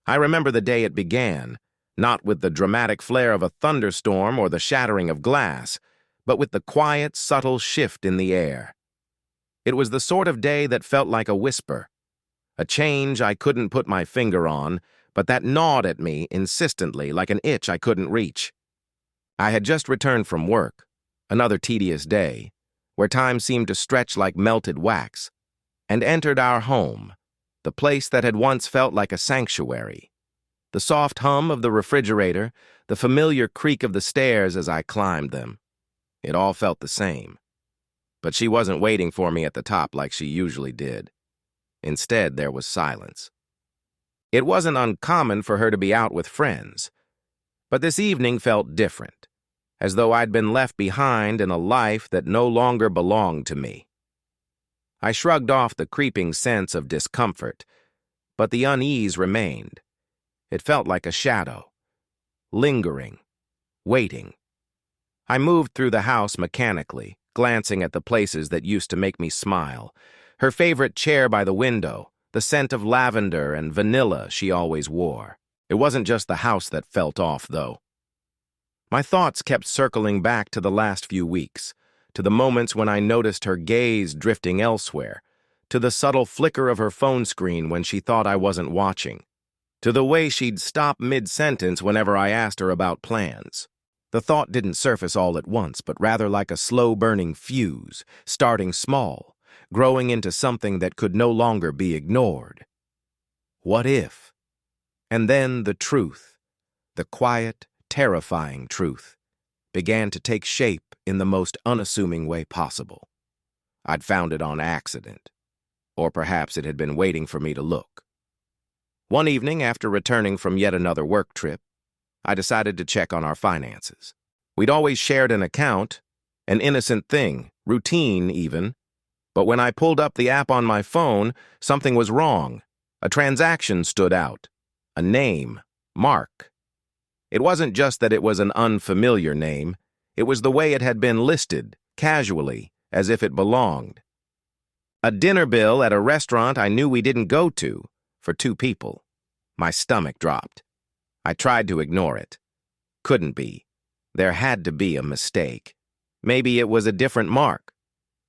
I remember the day it began, not with the dramatic flare of a thunderstorm or the shattering of glass, but with the quiet, subtle shift in the air. It was the sort of day that felt like a whisper, a change I couldn't put my finger on, but that gnawed at me insistently like an itch I couldn't reach. I had just returned from work, another tedious day, where time seemed to stretch like melted wax, and entered our home, the place that had once felt like a sanctuary. The soft hum of the refrigerator, the familiar creak of the stairs as I climbed them. It all felt the same. But she wasn't waiting for me at the top like she usually did. Instead, there was silence. It wasn't uncommon for her to be out with friends, but this evening felt different, as though I'd been left behind in a life that no longer belonged to me. I shrugged off the creeping sense of discomfort, but the unease remained. It felt like a shadow, lingering, waiting. I moved through the house mechanically, glancing at the places that used to make me smile. Her favorite chair by the window, the scent of lavender and vanilla she always wore. It wasn't just the house that felt off, though. My thoughts kept circling back to the last few weeks, to the moments when I noticed her gaze drifting elsewhere, to the subtle flicker of her phone screen when she thought I wasn't watching, to the way she'd stop mid-sentence whenever I asked her about plans. The thought didn't surface all at once, but rather like a slow-burning fuse, starting small, growing into something that could no longer be ignored. What if? And then the truth, the quiet, terrifying truth, began to take shape in the most unassuming way possible. I'd found it on accident, or perhaps it had been waiting for me to look. One evening, after returning from yet another work trip, I decided to check on our finances. We'd always shared an account, an innocent thing, routine even, but when I pulled up the app on my phone, something was wrong. A transaction stood out. A name, Mark. It wasn't just that it was an unfamiliar name, it was the way it had been listed, casually, as if it belonged. A dinner bill at a restaurant I knew we didn't go to, for 2 people. My stomach dropped. I tried to ignore it. Couldn't be. There had to be a mistake. Maybe it was a different Mark.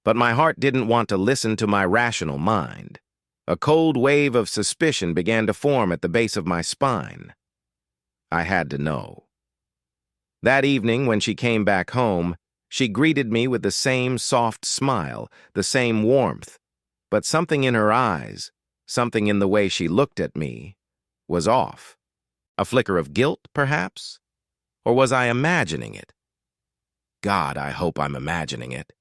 But my heart didn't want to listen to my rational mind. A cold wave of suspicion began to form at the base of my spine. I had to know. That evening, when she came back home, she greeted me with the same soft smile, the same warmth. But something in her eyes, something in the way she looked at me, was off. A flicker of guilt, perhaps? Or was I imagining it? God, I hope I'm imagining it.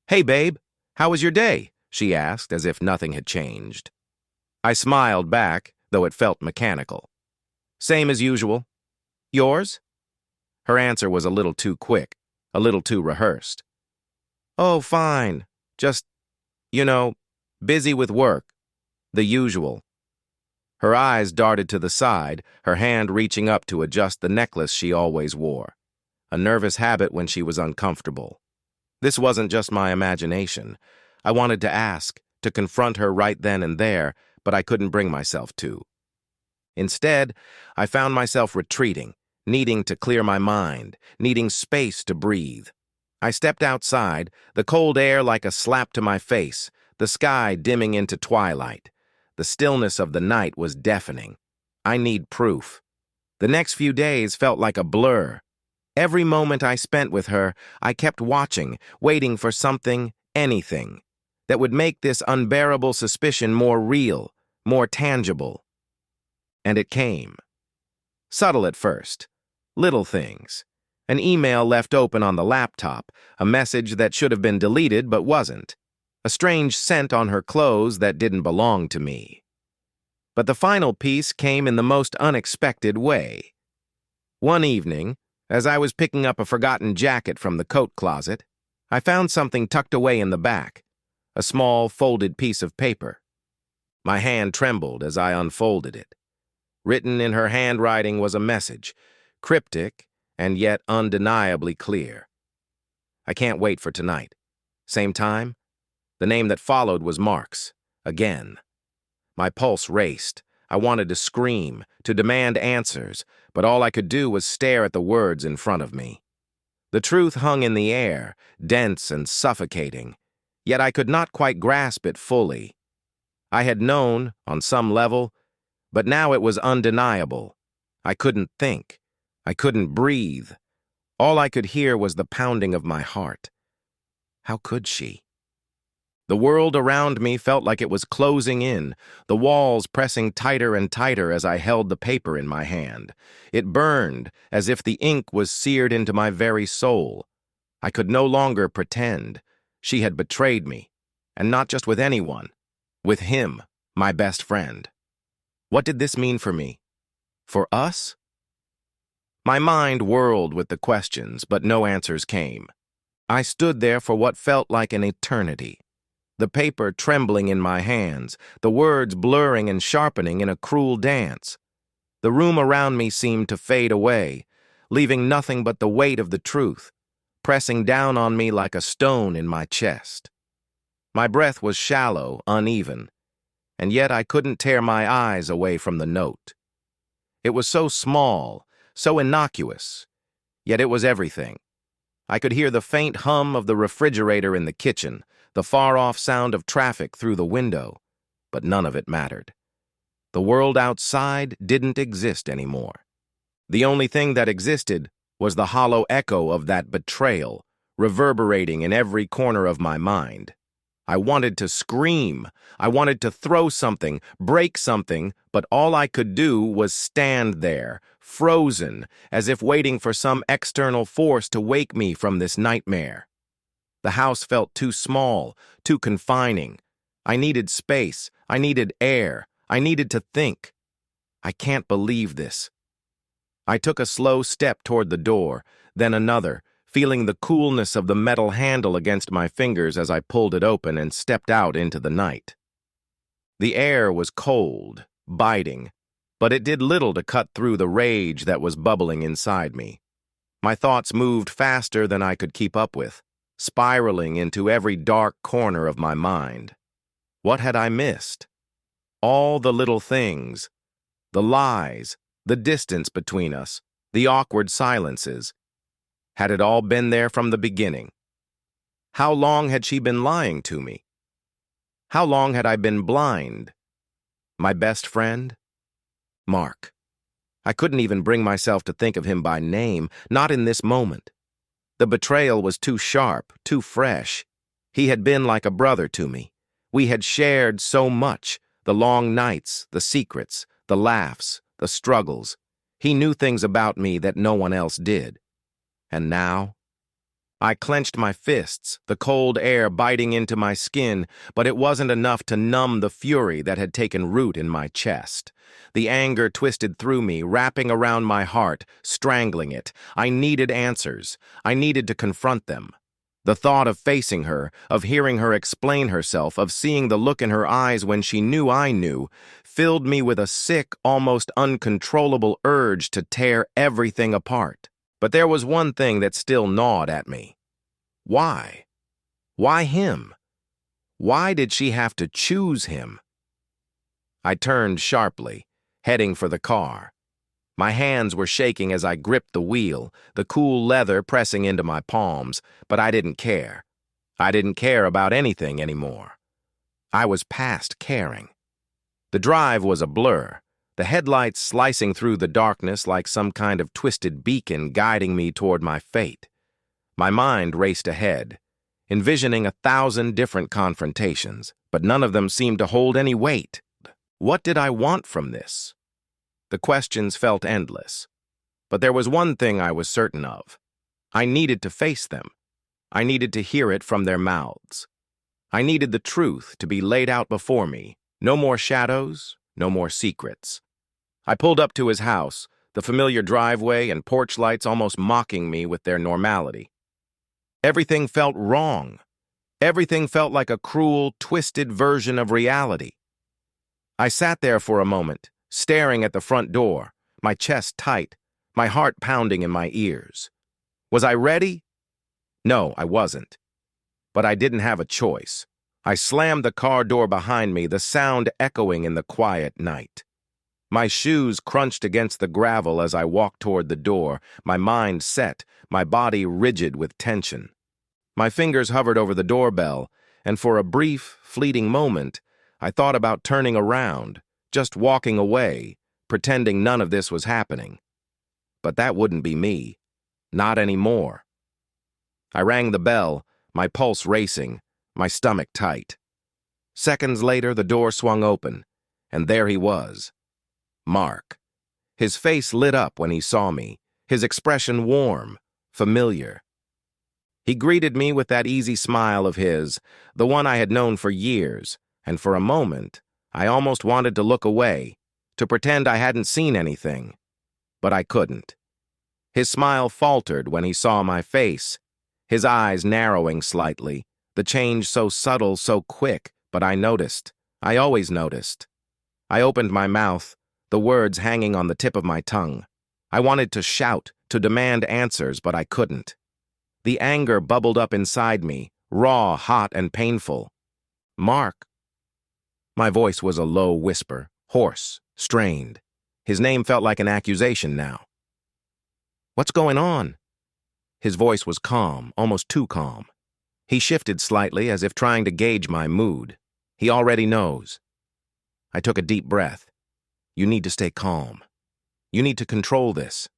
"Hey, babe, how was your day?" she asked, as if nothing had changed. I smiled back, though it felt mechanical. "Same as usual. Yours?" Her answer was a little too quick, a little too rehearsed. "Oh, fine. Just, busy with work. The usual." Her eyes darted to the side, her hand reaching up to adjust the necklace she always wore, a nervous habit when she was uncomfortable. This wasn't just my imagination. I wanted to ask, to confront her right then and there, but I couldn't bring myself to. Instead, I found myself retreating, needing to clear my mind, needing space to breathe. I stepped outside, the cold air like a slap to my face, the sky dimming into twilight. The stillness of the night was deafening. I need proof. The next few days felt like a blur. Every moment I spent with her, I kept watching, waiting for something, anything, that would make this unbearable suspicion more real, more tangible. And it came. Subtle at first. Little things. An email left open on the laptop, a message that should have been deleted but wasn't. A strange scent on her clothes that didn't belong to me. But the final piece came in the most unexpected way. One evening, as I was picking up a forgotten jacket from the coat closet, I found something tucked away in the back, a small folded piece of paper. My hand trembled as I unfolded it. Written in her handwriting was a message, cryptic and yet undeniably clear. "I can't wait for tonight. Same time?" The name that followed was Mark's. Again. My pulse raced. I wanted to scream, to demand answers, but all I could do was stare at the words in front of me. The truth hung in the air, dense and suffocating, yet I could not quite grasp it fully. I had known, on some level, but now it was undeniable. I couldn't think. I couldn't breathe. All I could hear was the pounding of my heart. How could she? The world around me felt like it was closing in, the walls pressing tighter and tighter as I held the paper in my hand. It burned, as if the ink was seared into my very soul. I could no longer pretend. She had betrayed me, and not just with anyone. With him, my best friend. What did this mean for me? For us? My mind whirled with the questions, but no answers came. I stood there for what felt like an eternity. The paper trembling in my hands, the words blurring and sharpening in a cruel dance. The room around me seemed to fade away, leaving nothing but the weight of the truth, pressing down on me like a stone in my chest. My breath was shallow, uneven, and yet I couldn't tear my eyes away from the note. It was so small, so innocuous, yet it was everything. I could hear the faint hum of the refrigerator in the kitchen, the far-off sound of traffic through the window, but none of it mattered. The world outside didn't exist anymore. The only thing that existed was the hollow echo of that betrayal, reverberating in every corner of my mind. I wanted to scream. I wanted to throw something, break something, but all I could do was stand there, frozen, as if waiting for some external force to wake me from this nightmare. The house felt too small, too confining. I needed space. I needed air. I needed to think. I can't believe this. I took a slow step toward the door, then another, feeling the coolness of the metal handle against my fingers as I pulled it open and stepped out into the night. The air was cold, biting, but it did little to cut through the rage that was bubbling inside me. My thoughts moved faster than I could keep up with, spiraling into every dark corner of my mind. What had I missed? All the little things, the lies, the distance between us, the awkward silences. Had it all been there from the beginning? How long had she been lying to me? How long had I been blind? My best friend? Mark. I couldn't even bring myself to think of him by name, not in this moment. The betrayal was too sharp, too fresh. He had been like a brother to me. We had shared so much, the long nights, the secrets, the laughs, the struggles. He knew things about me that no one else did. And now? I clenched my fists, the cold air biting into my skin, but it wasn't enough to numb the fury that had taken root in my chest. The anger twisted through me, wrapping around my heart, strangling it. I needed answers. I needed to confront them. The thought of facing her, of hearing her explain herself, of seeing the look in her eyes when she knew I knew, filled me with a sick, almost uncontrollable urge to tear everything apart. But there was one thing that still gnawed at me. Why? Why him? Why did she have to choose him? I turned sharply, heading for the car. My hands were shaking as I gripped the wheel, the cool leather pressing into my palms, but I didn't care. I didn't care about anything anymore. I was past caring. The drive was a blur, the headlights slicing through the darkness like some kind of twisted beacon guiding me toward my fate. My mind raced ahead, envisioning 1,000 different confrontations, but none of them seemed to hold any weight. What did I want from this? The questions felt endless, but there was one thing I was certain of. I needed to face them. I needed to hear it from their mouths. I needed the truth to be laid out before me. No more shadows, no more secrets. I pulled up to his house, the familiar driveway and porch lights almost mocking me with their normality. Everything felt wrong. Everything felt like a cruel, twisted version of reality. I sat there for a moment, staring at the front door, my chest tight, my heart pounding in my ears. Was I ready? No, I wasn't. But I didn't have a choice. I slammed the car door behind me, the sound echoing in the quiet night. My shoes crunched against the gravel as I walked toward the door, my mind set, my body rigid with tension. My fingers hovered over the doorbell, and for a brief, fleeting moment, I thought about turning around, just walking away, pretending none of this was happening. But that wouldn't be me. Not anymore. I rang the bell, my pulse racing, my stomach tight. Seconds later, the door swung open, and there he was. Mark. His face lit up when he saw me, his expression warm, familiar. He greeted me with that easy smile of his, the one I had known for years, and for a moment, I almost wanted to look away, to pretend I hadn't seen anything. But I couldn't. His smile faltered when he saw my face, his eyes narrowing slightly, the change so subtle, so quick, but I noticed. I always noticed. I opened my mouth, the words hanging on the tip of my tongue. I wanted to shout, to demand answers, but I couldn't. The anger bubbled up inside me, raw, hot, and painful. Mark. My voice was a low whisper, hoarse, strained. His name felt like an accusation now. What's going on? His voice was calm, almost too calm. He shifted slightly as if trying to gauge my mood. He already knows. I took a deep breath. You need to stay calm. You need to control this.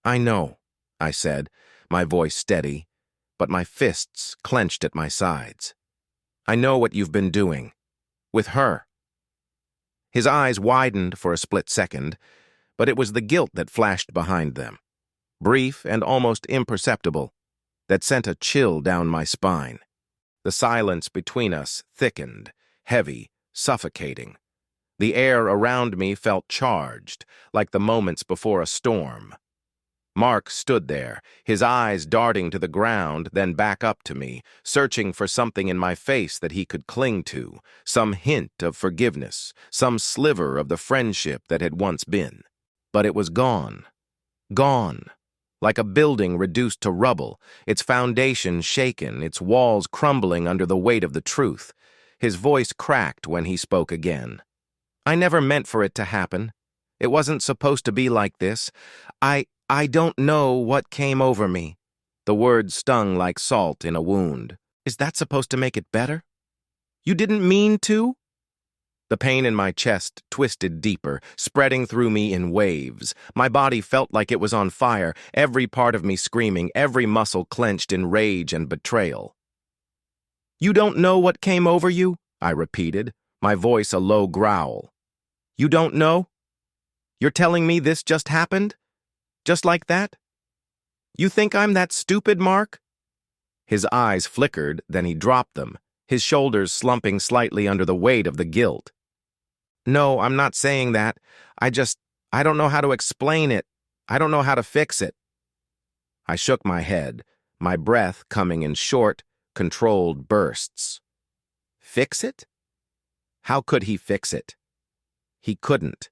I know, I said, my voice steady, but my fists clenched at my sides. I know what you've been doing. With her. His eyes widened for a split second, but it was the guilt that flashed behind them. Brief and almost imperceptible, that sent a chill down my spine. The silence between us thickened, heavy, suffocating. The air around me felt charged, like the moments before a storm. Mark stood there, his eyes darting to the ground, then back up to me, searching for something in my face that he could cling to, some hint of forgiveness, some sliver of the friendship that had once been. But it was gone. Gone. Like a building reduced to rubble, its foundation shaken, its walls crumbling under the weight of the truth. His voice cracked when he spoke again. I never meant for it to happen. It wasn't supposed to be like this. I don't know what came over me. The words stung like salt in a wound. Is that supposed to make it better? You didn't mean to? The pain in my chest twisted deeper, spreading through me in waves. My body felt like it was on fire, every part of me screaming, every muscle clenched in rage and betrayal. You don't know what came over you? I repeated, my voice a low growl. You don't know? You're telling me this just happened? Just like that? You think I'm that stupid, Mark? His eyes flickered, then he dropped them, his shoulders slumping slightly under the weight of the guilt. No, I'm not saying that. I don't know how to explain it. I don't know how to fix it. I shook my head, my breath coming in short, controlled bursts. Fix it? How could he fix it? He couldn't.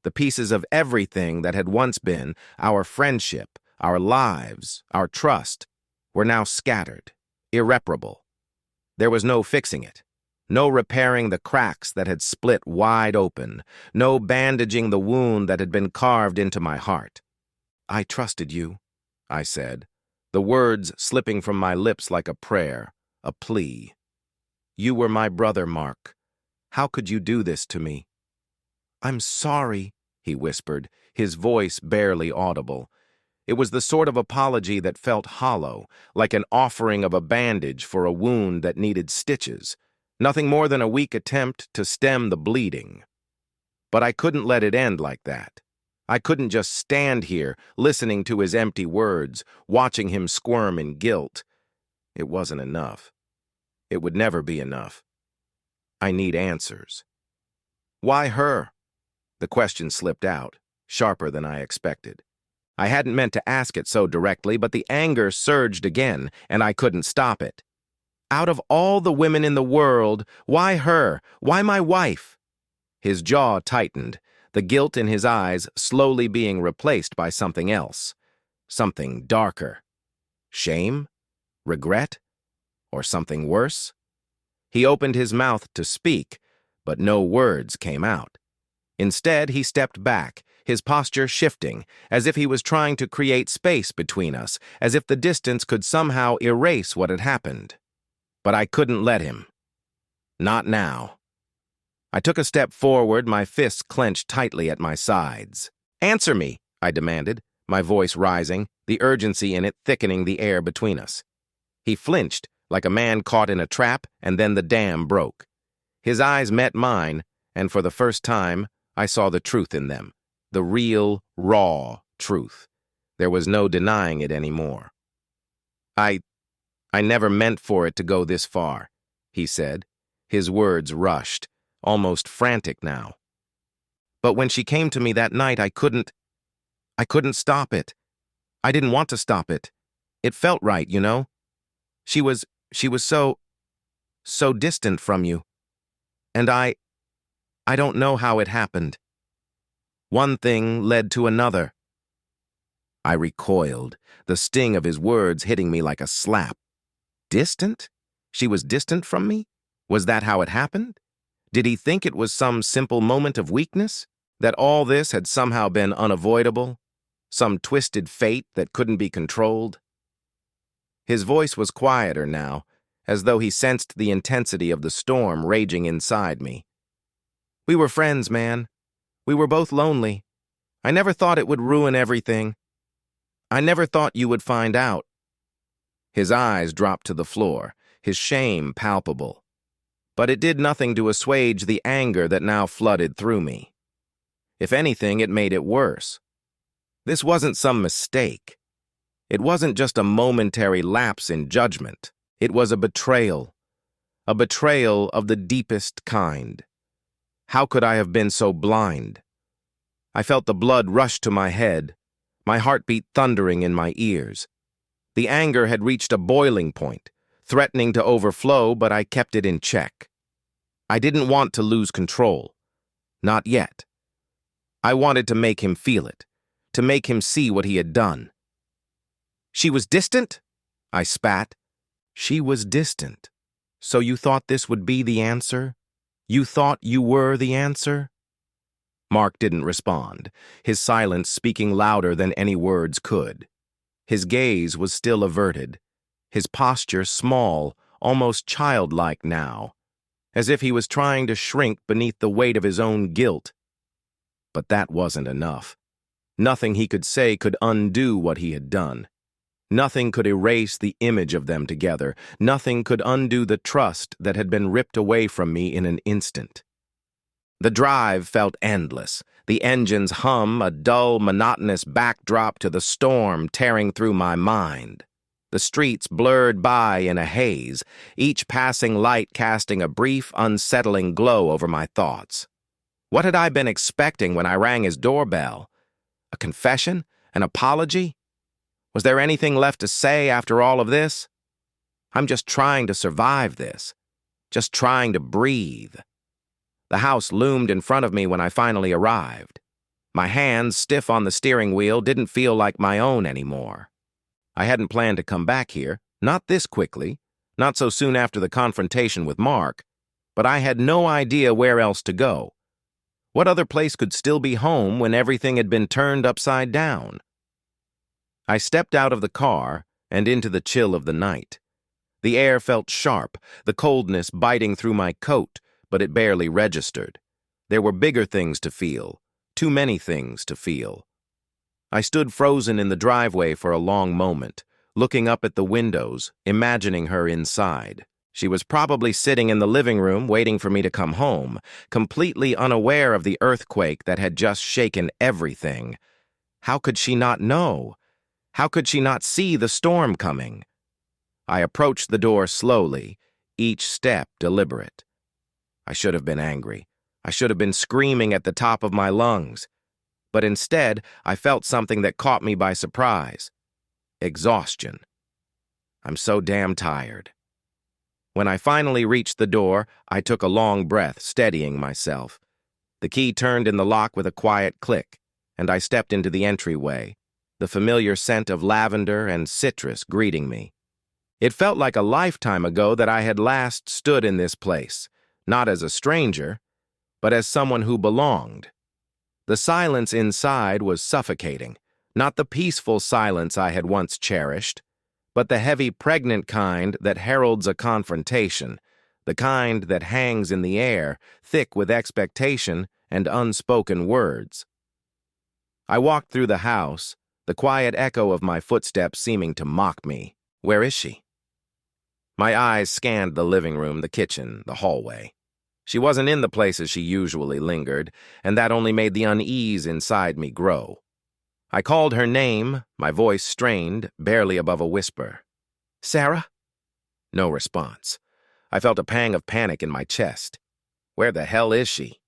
The pieces of everything that had once been, our friendship, our lives, our trust, were now scattered, irreparable. There was no fixing it, no repairing the cracks that had split wide open, no bandaging the wound that had been carved into my heart. I trusted you, I said, the words slipping from my lips like a prayer, a plea. You were my brother, Mark. How could you do this to me? I'm sorry, he whispered, his voice barely audible. It was the sort of apology that felt hollow, like an offering of a bandage for a wound that needed stitches, nothing more than a weak attempt to stem the bleeding. But I couldn't let it end like that. I couldn't just stand here, listening to his empty words, watching him squirm in guilt. It wasn't enough. It would never be enough. I need answers. Why her? The question slipped out, sharper than I expected. I hadn't meant to ask it so directly, but the anger surged again, and I couldn't stop it. Out of all the women in the world, why her? Why my wife? His jaw tightened, the guilt in his eyes slowly being replaced by something else, something darker. Shame? Regret? Or something worse? He opened his mouth to speak, but no words came out. Instead, he stepped back, his posture shifting, as if he was trying to create space between us, as if the distance could somehow erase what had happened. But I couldn't let him. Not now. I took a step forward, my fists clenched tightly at my sides. "Answer me," I demanded, my voice rising, the urgency in it thickening the air between us. He flinched, like a man caught in a trap, and then the dam broke. His eyes met mine, and for the first time, I saw the truth in them. The real, raw truth. There was no denying it anymore. I never meant for it to go this far," he said. His words rushed, almost frantic now. "But when she came to me that night, I couldn't stop it. I didn't want to stop it. It felt right, you know? She was so distant from you. And I don't know how it happened. One thing led to another." I recoiled, the sting of his words hitting me like a slap. Distant? She was distant from me? Was that how it happened? Did he think it was some simple moment of weakness? That all this had somehow been unavoidable? Some twisted fate that couldn't be controlled? His voice was quieter now, as though he sensed the intensity of the storm raging inside me. "We were friends, man. We were both lonely. I never thought it would ruin everything. I never thought you would find out." His eyes dropped to the floor, his shame palpable. But it did nothing to assuage the anger that now flooded through me. If anything, it made it worse. This wasn't some mistake. It wasn't just a momentary lapse in judgment. It was a betrayal of the deepest kind. How could I have been so blind? I felt the blood rush to my head, my heartbeat thundering in my ears. The anger had reached a boiling point, threatening to overflow, but I kept it in check. I didn't want to lose control. Not yet. I wanted to make him feel it, to make him see what he had done. "She was distant?" I spat. "She was distant. So you thought this would be the answer? You thought you were the answer?" Mark didn't respond, his silence speaking louder than any words could. His gaze was still averted, his posture small, almost childlike now, as if he was trying to shrink beneath the weight of his own guilt. But that wasn't enough. Nothing he could say could undo what he had done. Nothing could erase the image of them together. Nothing could undo the trust that had been ripped away from me in an instant. The drive felt endless, the engine's hum a dull, monotonous backdrop to the storm tearing through my mind. The streets blurred by in a haze, each passing light casting a brief, unsettling glow over my thoughts. What had I been expecting when I rang his doorbell? A confession? An apology? Was there anything left to say after all of this? I'm just trying to survive this. Just trying to breathe. The house loomed in front of me when I finally arrived. My hands, stiff on the steering wheel, didn't feel like my own anymore. I hadn't planned to come back here, not this quickly, not so soon after the confrontation with Mark, but I had no idea where else to go. What other place could still be home when everything had been turned upside down? I stepped out of the car and into the chill of the night. The air felt sharp, the coldness biting through my coat, but it barely registered. There were bigger things to feel, too many things to feel. I stood frozen in the driveway for a long moment, looking up at the windows, imagining her inside. She was probably sitting in the living room waiting for me to come home, completely unaware of the earthquake that had just shaken everything. How could she not know? How could she not see the storm coming? I approached the door slowly, each step deliberate. I should have been angry. I should have been screaming at the top of my lungs. But instead, I felt something that caught me by surprise. Exhaustion. I'm so damn tired. When I finally reached the door, I took a long breath, steadying myself. The key turned in the lock with a quiet click, and I stepped into the entryway, the familiar scent of lavender and citrus greeting me. It felt like a lifetime ago that I had last stood in this place, not as a stranger, but as someone who belonged. The silence inside was suffocating, not the peaceful silence I had once cherished, but the heavy, pregnant kind that heralds a confrontation, the kind that hangs in the air, thick with expectation and unspoken words. I walked through the house, the quiet echo of my footsteps seeming to mock me. Where is she? My eyes scanned the living room, the kitchen, the hallway. She wasn't in the places she usually lingered, and that only made the unease inside me grow. I called her name, my voice strained, barely above a whisper. Sarah? No response. I felt a pang of panic in my chest. Where the hell is she?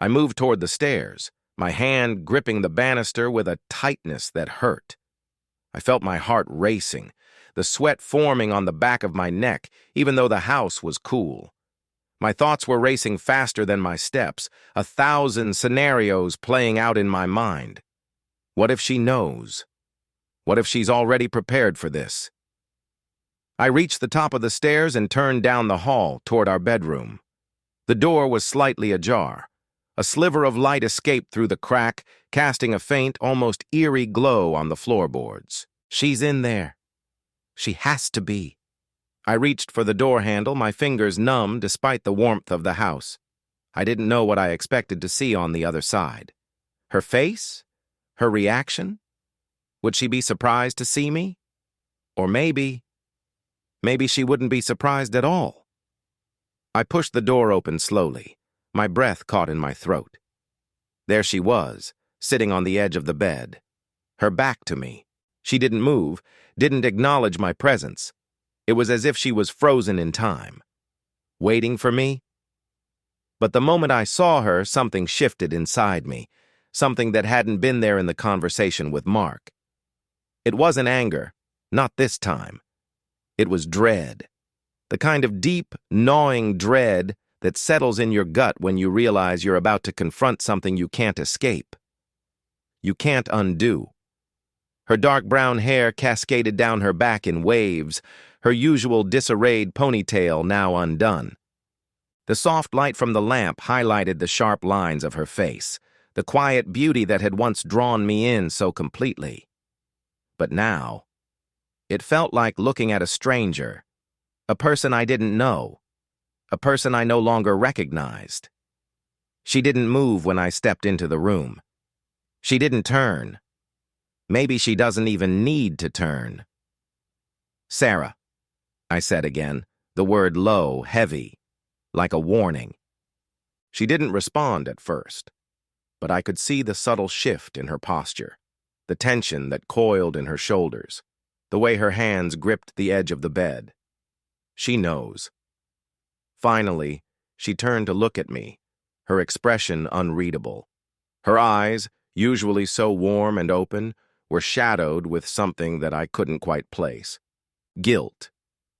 I moved toward the stairs, my hand gripping the banister with a tightness that hurt. I felt my heart racing, the sweat forming on the back of my neck, even though the house was cool. My thoughts were racing faster than my steps, 1,000 scenarios playing out in my mind. What if she knows? What if she's already prepared for this? I reached the top of the stairs and turned down the hall toward our bedroom. The door was slightly ajar. A sliver of light escaped through the crack, casting a faint, almost eerie glow on the floorboards. She's in there. She has to be. I reached for the door handle, my fingers numb despite the warmth of the house. I didn't know what I expected to see on the other side. Her face? Her reaction? Would she be surprised to see me? Or maybe she wouldn't be surprised at all. I pushed the door open slowly, my breath caught in my throat. There she was, sitting on the edge of the bed, her back to me. She didn't move, didn't acknowledge my presence. It was as if she was frozen in time, waiting for me. But the moment I saw her, something shifted inside me, something that hadn't been there in the conversation with Mark. It wasn't anger, not this time. It was dread, the kind of deep, gnawing dread that settles in your gut when you realize you're about to confront something you can't escape. You can't undo. Her dark brown hair cascaded down her back in waves, her usual disarrayed ponytail now undone. The soft light from the lamp highlighted the sharp lines of her face, the quiet beauty that had once drawn me in so completely. But now, it felt like looking at a stranger, a person I didn't know, a person I no longer recognized. She didn't move when I stepped into the room. She didn't turn. Maybe she doesn't even need to turn. Sarah, I said again, the word low, heavy, like a warning. She didn't respond at first, but I could see the subtle shift in her posture, the tension that coiled in her shoulders, the way her hands gripped the edge of the bed. She knows. Finally, she turned to look at me, her expression unreadable. Her eyes, usually so warm and open, were shadowed with something that I couldn't quite place. Guilt,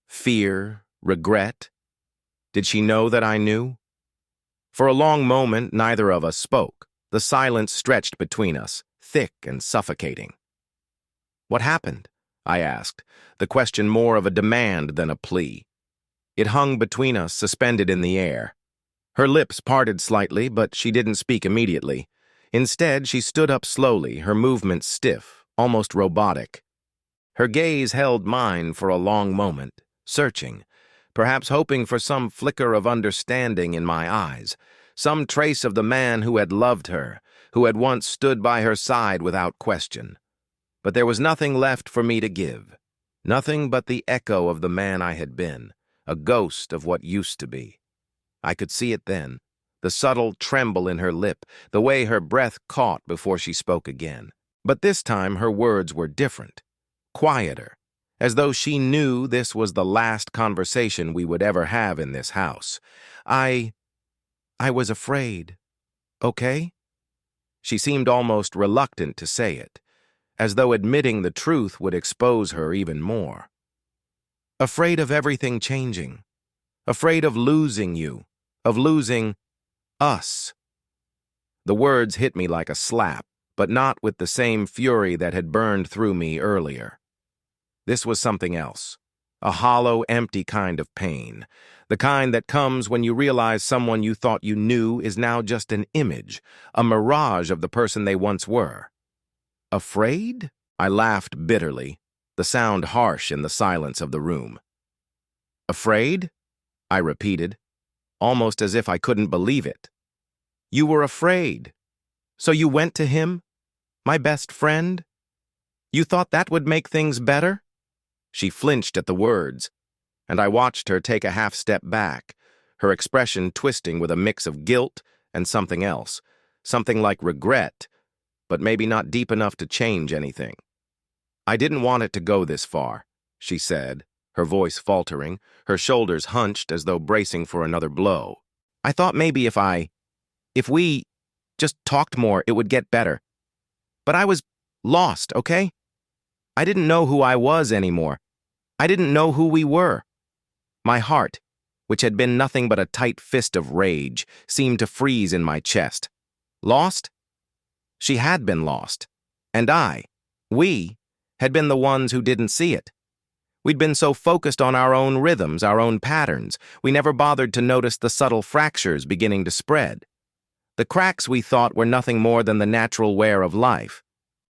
fear, regret. Did she know that I knew? For a long moment, neither of us spoke. The silence stretched between us, thick and suffocating. What happened? I asked, the question more of a demand than a plea. It hung between us, suspended in the air. Her lips parted slightly, but she didn't speak immediately. Instead, she stood up slowly, her movements stiff, almost robotic. Her gaze held mine for a long moment, searching, perhaps hoping for some flicker of understanding in my eyes, some trace of the man who had loved her, who had once stood by her side without question. But there was nothing left for me to give, nothing but the echo of the man I had been, a ghost of what used to be. I could see it then, the subtle tremble in her lip, the way her breath caught before she spoke again. But this time her words were different, quieter, as though she knew this was the last conversation we would ever have in this house. I was afraid, okay? She seemed almost reluctant to say it, as though admitting the truth would expose her even more. Afraid of everything changing, afraid of losing you, of losing us. The words hit me like a slap, but not with the same fury that had burned through me earlier. This was something else, a hollow, empty kind of pain, the kind that comes when you realize someone you thought you knew is now just an image, a mirage of the person they once were. Afraid? I laughed bitterly, the sound harsh in the silence of the room. Afraid? I repeated, almost as if I couldn't believe it. You were afraid. So you went to him? My best friend? You thought that would make things better? She flinched at the words, and I watched her take a half-step back, her expression twisting with a mix of guilt and something else, something like regret, but maybe not deep enough to change anything. I didn't want it to go this far, she said, her voice faltering, her shoulders hunched as though bracing for another blow. I thought maybe if we just talked more, it would get better. But I was lost, okay? I didn't know who I was anymore. I didn't know who we were. My heart, which had been nothing but a tight fist of rage, seemed to freeze in my chest. Lost? She had been lost. And we, had been the ones who didn't see it. We'd been so focused on our own rhythms, our own patterns, we never bothered to notice the subtle fractures beginning to spread. The cracks we thought were nothing more than the natural wear of life.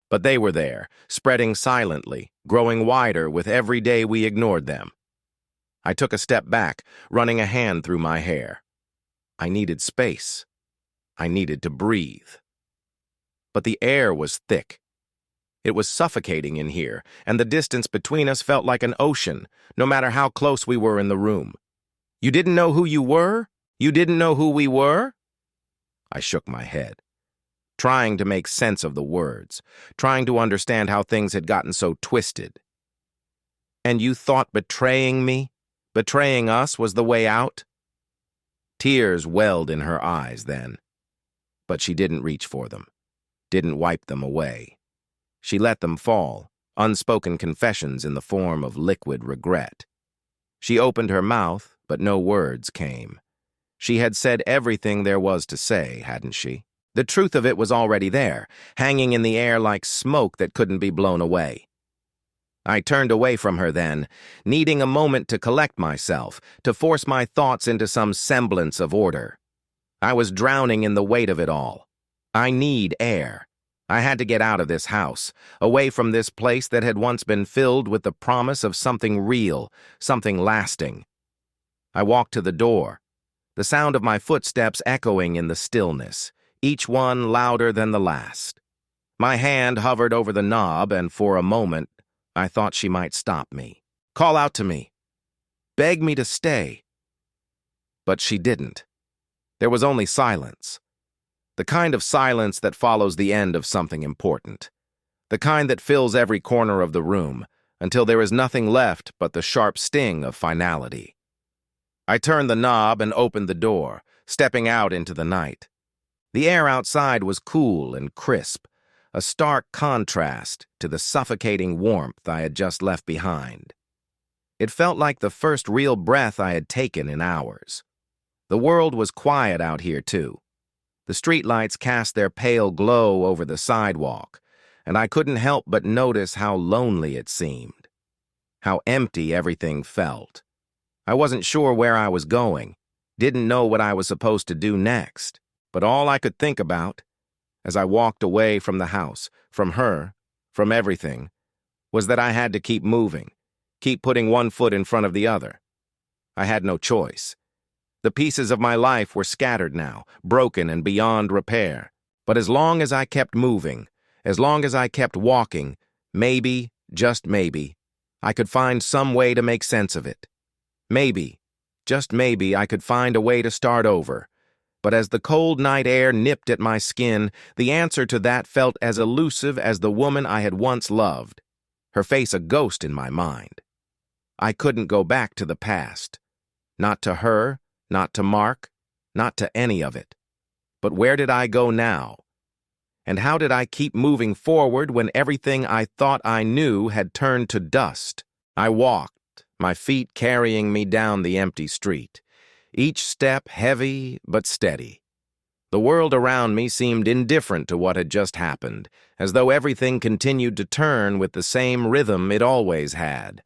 But they were there, spreading silently, growing wider with every day we ignored them. I took a step back, running a hand through my hair. I needed space. I needed to breathe. But the air was thick. It was suffocating in here, and the distance between us felt like an ocean, no matter how close we were in the room. You didn't know who you were? You didn't know who we were? I shook my head, trying to make sense of the words, trying to understand how things had gotten so twisted. And you thought betraying me, betraying us, was the way out? Tears welled in her eyes then, but she didn't reach for them, didn't wipe them away. She let them fall, unspoken confessions in the form of liquid regret. She opened her mouth, but no words came. She had said everything there was to say, hadn't she? The truth of it was already there, hanging in the air like smoke that couldn't be blown away. I turned away from her then, needing a moment to collect myself, to force my thoughts into some semblance of order. I was drowning in the weight of it all. I need air. I had to get out of this house, away from this place that had once been filled with the promise of something real, something lasting. I walked to the door, the sound of my footsteps echoing in the stillness, each one louder than the last. My hand hovered over the knob, and for a moment, I thought she might stop me, call out to me, beg me to stay. But she didn't. There was only silence. The kind of silence that follows the end of something important. The kind that fills every corner of the room, until there is nothing left but the sharp sting of finality. I turned the knob and opened the door, stepping out into the night. The air outside was cool and crisp, a stark contrast to the suffocating warmth I had just left behind. It felt like the first real breath I had taken in hours. The world was quiet out here, too. The streetlights cast their pale glow over the sidewalk, and I couldn't help but notice how lonely it seemed, how empty everything felt. I wasn't sure where I was going, didn't know what I was supposed to do next, but all I could think about, as I walked away from the house, from her, from everything, was that I had to keep moving, keep putting one foot in front of the other. I had no choice. The pieces of my life were scattered now, broken and beyond repair. But as long as I kept moving, as long as I kept walking, maybe, just maybe, I could find some way to make sense of it. Maybe, just maybe, I could find a way to start over. But as the cold night air nipped at my skin, the answer to that felt as elusive as the woman I had once loved, her face a ghost in my mind. I couldn't go back to the past. Not to her, not to Mark, not to any of it. But where did I go now? And how did I keep moving forward when everything I thought I knew had turned to dust? I walked, my feet carrying me down the empty street, each step heavy but steady. The world around me seemed indifferent to what had just happened, as though everything continued to turn with the same rhythm it always had.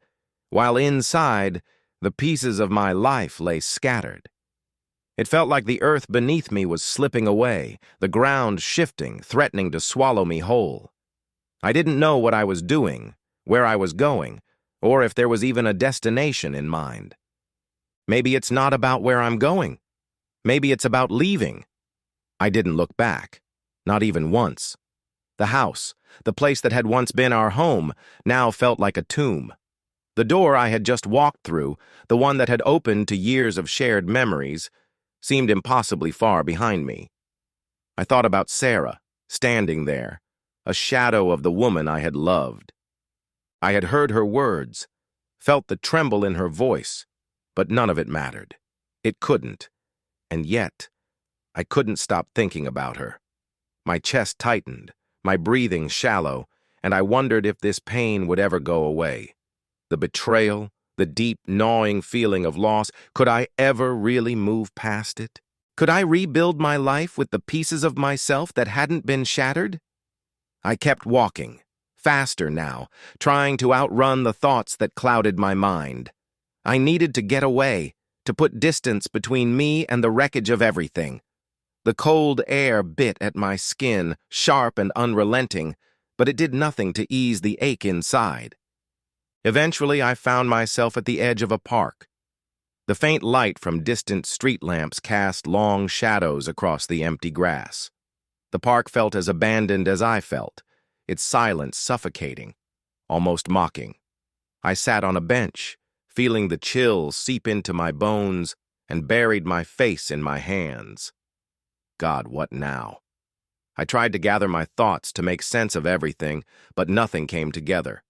while inside, the pieces of my life lay scattered. It felt like the earth beneath me was slipping away, the ground shifting, threatening to swallow me whole. I didn't know what I was doing, where I was going, or if there was even a destination in mind. Maybe it's not about where I'm going. Maybe it's about leaving. I didn't look back, not even once. The house, the place that had once been our home, now felt like a tomb. The door I had just walked through, the one that had opened to years of shared memories, seemed impossibly far behind me. I thought about Sarah, standing there, a shadow of the woman I had loved. I had heard her words, felt the tremble in her voice, but none of it mattered. It couldn't. And yet, I couldn't stop thinking about her. My chest tightened, my breathing shallow, and I wondered if this pain would ever go away. The betrayal, the deep, gnawing feeling of loss, could I ever really move past it? Could I rebuild my life with the pieces of myself that hadn't been shattered? I kept walking, faster now, trying to outrun the thoughts that clouded my mind. I needed to get away, to put distance between me and the wreckage of everything. The cold air bit at my skin, sharp and unrelenting, but it did nothing to ease the ache inside. Eventually, I found myself at the edge of a park. The faint light from distant street lamps cast long shadows across the empty grass. The park felt as abandoned as I felt, its silence suffocating, almost mocking. I sat on a bench, feeling the chill seep into my bones, and buried my face in my hands. God, what now? I tried to gather my thoughts to make sense of everything, but nothing came together.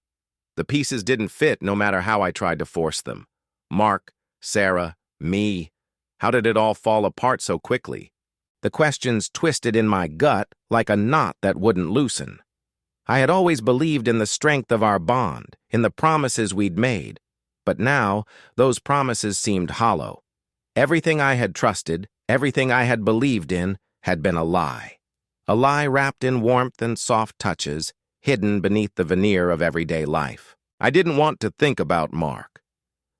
The pieces didn't fit no matter how I tried to force them. Mark, Sarah, me. How did it all fall apart so quickly? The questions twisted in my gut like a knot that wouldn't loosen. I had always believed in the strength of our bond, in the promises we'd made. But now, those promises seemed hollow. Everything I had trusted, everything I had believed in, had been a lie. A lie wrapped in warmth and soft touches, hidden beneath the veneer of everyday life. I didn't want to think about Mark.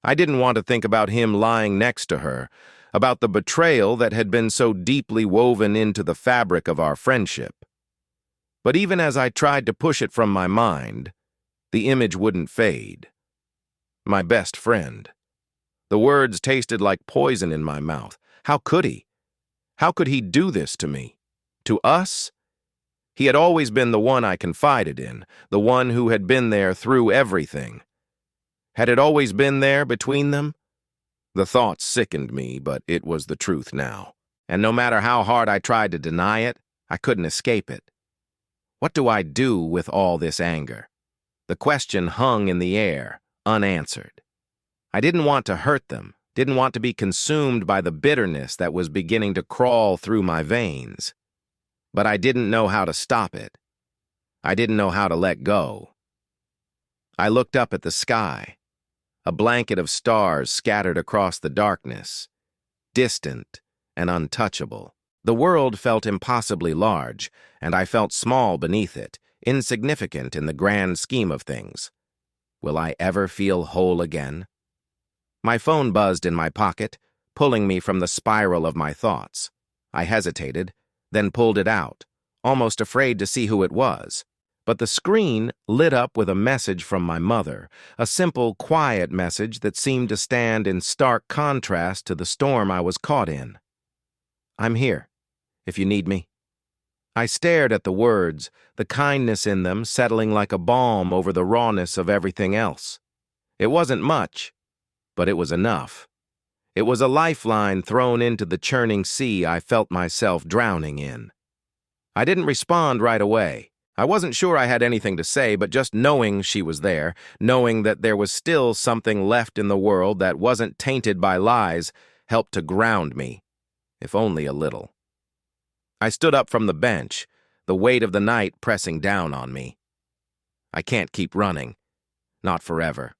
I didn't want to think about him lying next to her, about the betrayal that had been so deeply woven into the fabric of our friendship. But even as I tried to push it from my mind, the image wouldn't fade. My best friend. The words tasted like poison in my mouth. How could he? How could he do this to me? To us? He had always been the one I confided in, the one who had been there through everything. Had it always been there between them? The thought sickened me, but it was the truth now. And no matter how hard I tried to deny it, I couldn't escape it. What do I do with all this anger? The question hung in the air, unanswered. I didn't want to hurt them, didn't want to be consumed by the bitterness that was beginning to crawl through my veins. But I didn't know how to stop it. I didn't know how to let go. I looked up at the sky, a blanket of stars scattered across the darkness, distant and untouchable. The world felt impossibly large, and I felt small beneath it, insignificant in the grand scheme of things. Will I ever feel whole again? My phone buzzed in my pocket, pulling me from the spiral of my thoughts. I hesitated, then pulled it out, almost afraid to see who it was. But the screen lit up with a message from my mother, a simple, quiet message that seemed to stand in stark contrast to the storm I was caught in. I'm here, if you need me. I stared at the words, the kindness in them settling like a balm over the rawness of everything else. It wasn't much, but it was enough. It was a lifeline thrown into the churning sea I felt myself drowning in. I didn't respond right away. I wasn't sure I had anything to say, but just knowing she was there, knowing that there was still something left in the world that wasn't tainted by lies, helped to ground me, if only a little. I stood up from the bench, the weight of the night pressing down on me. I can't keep running. Not forever.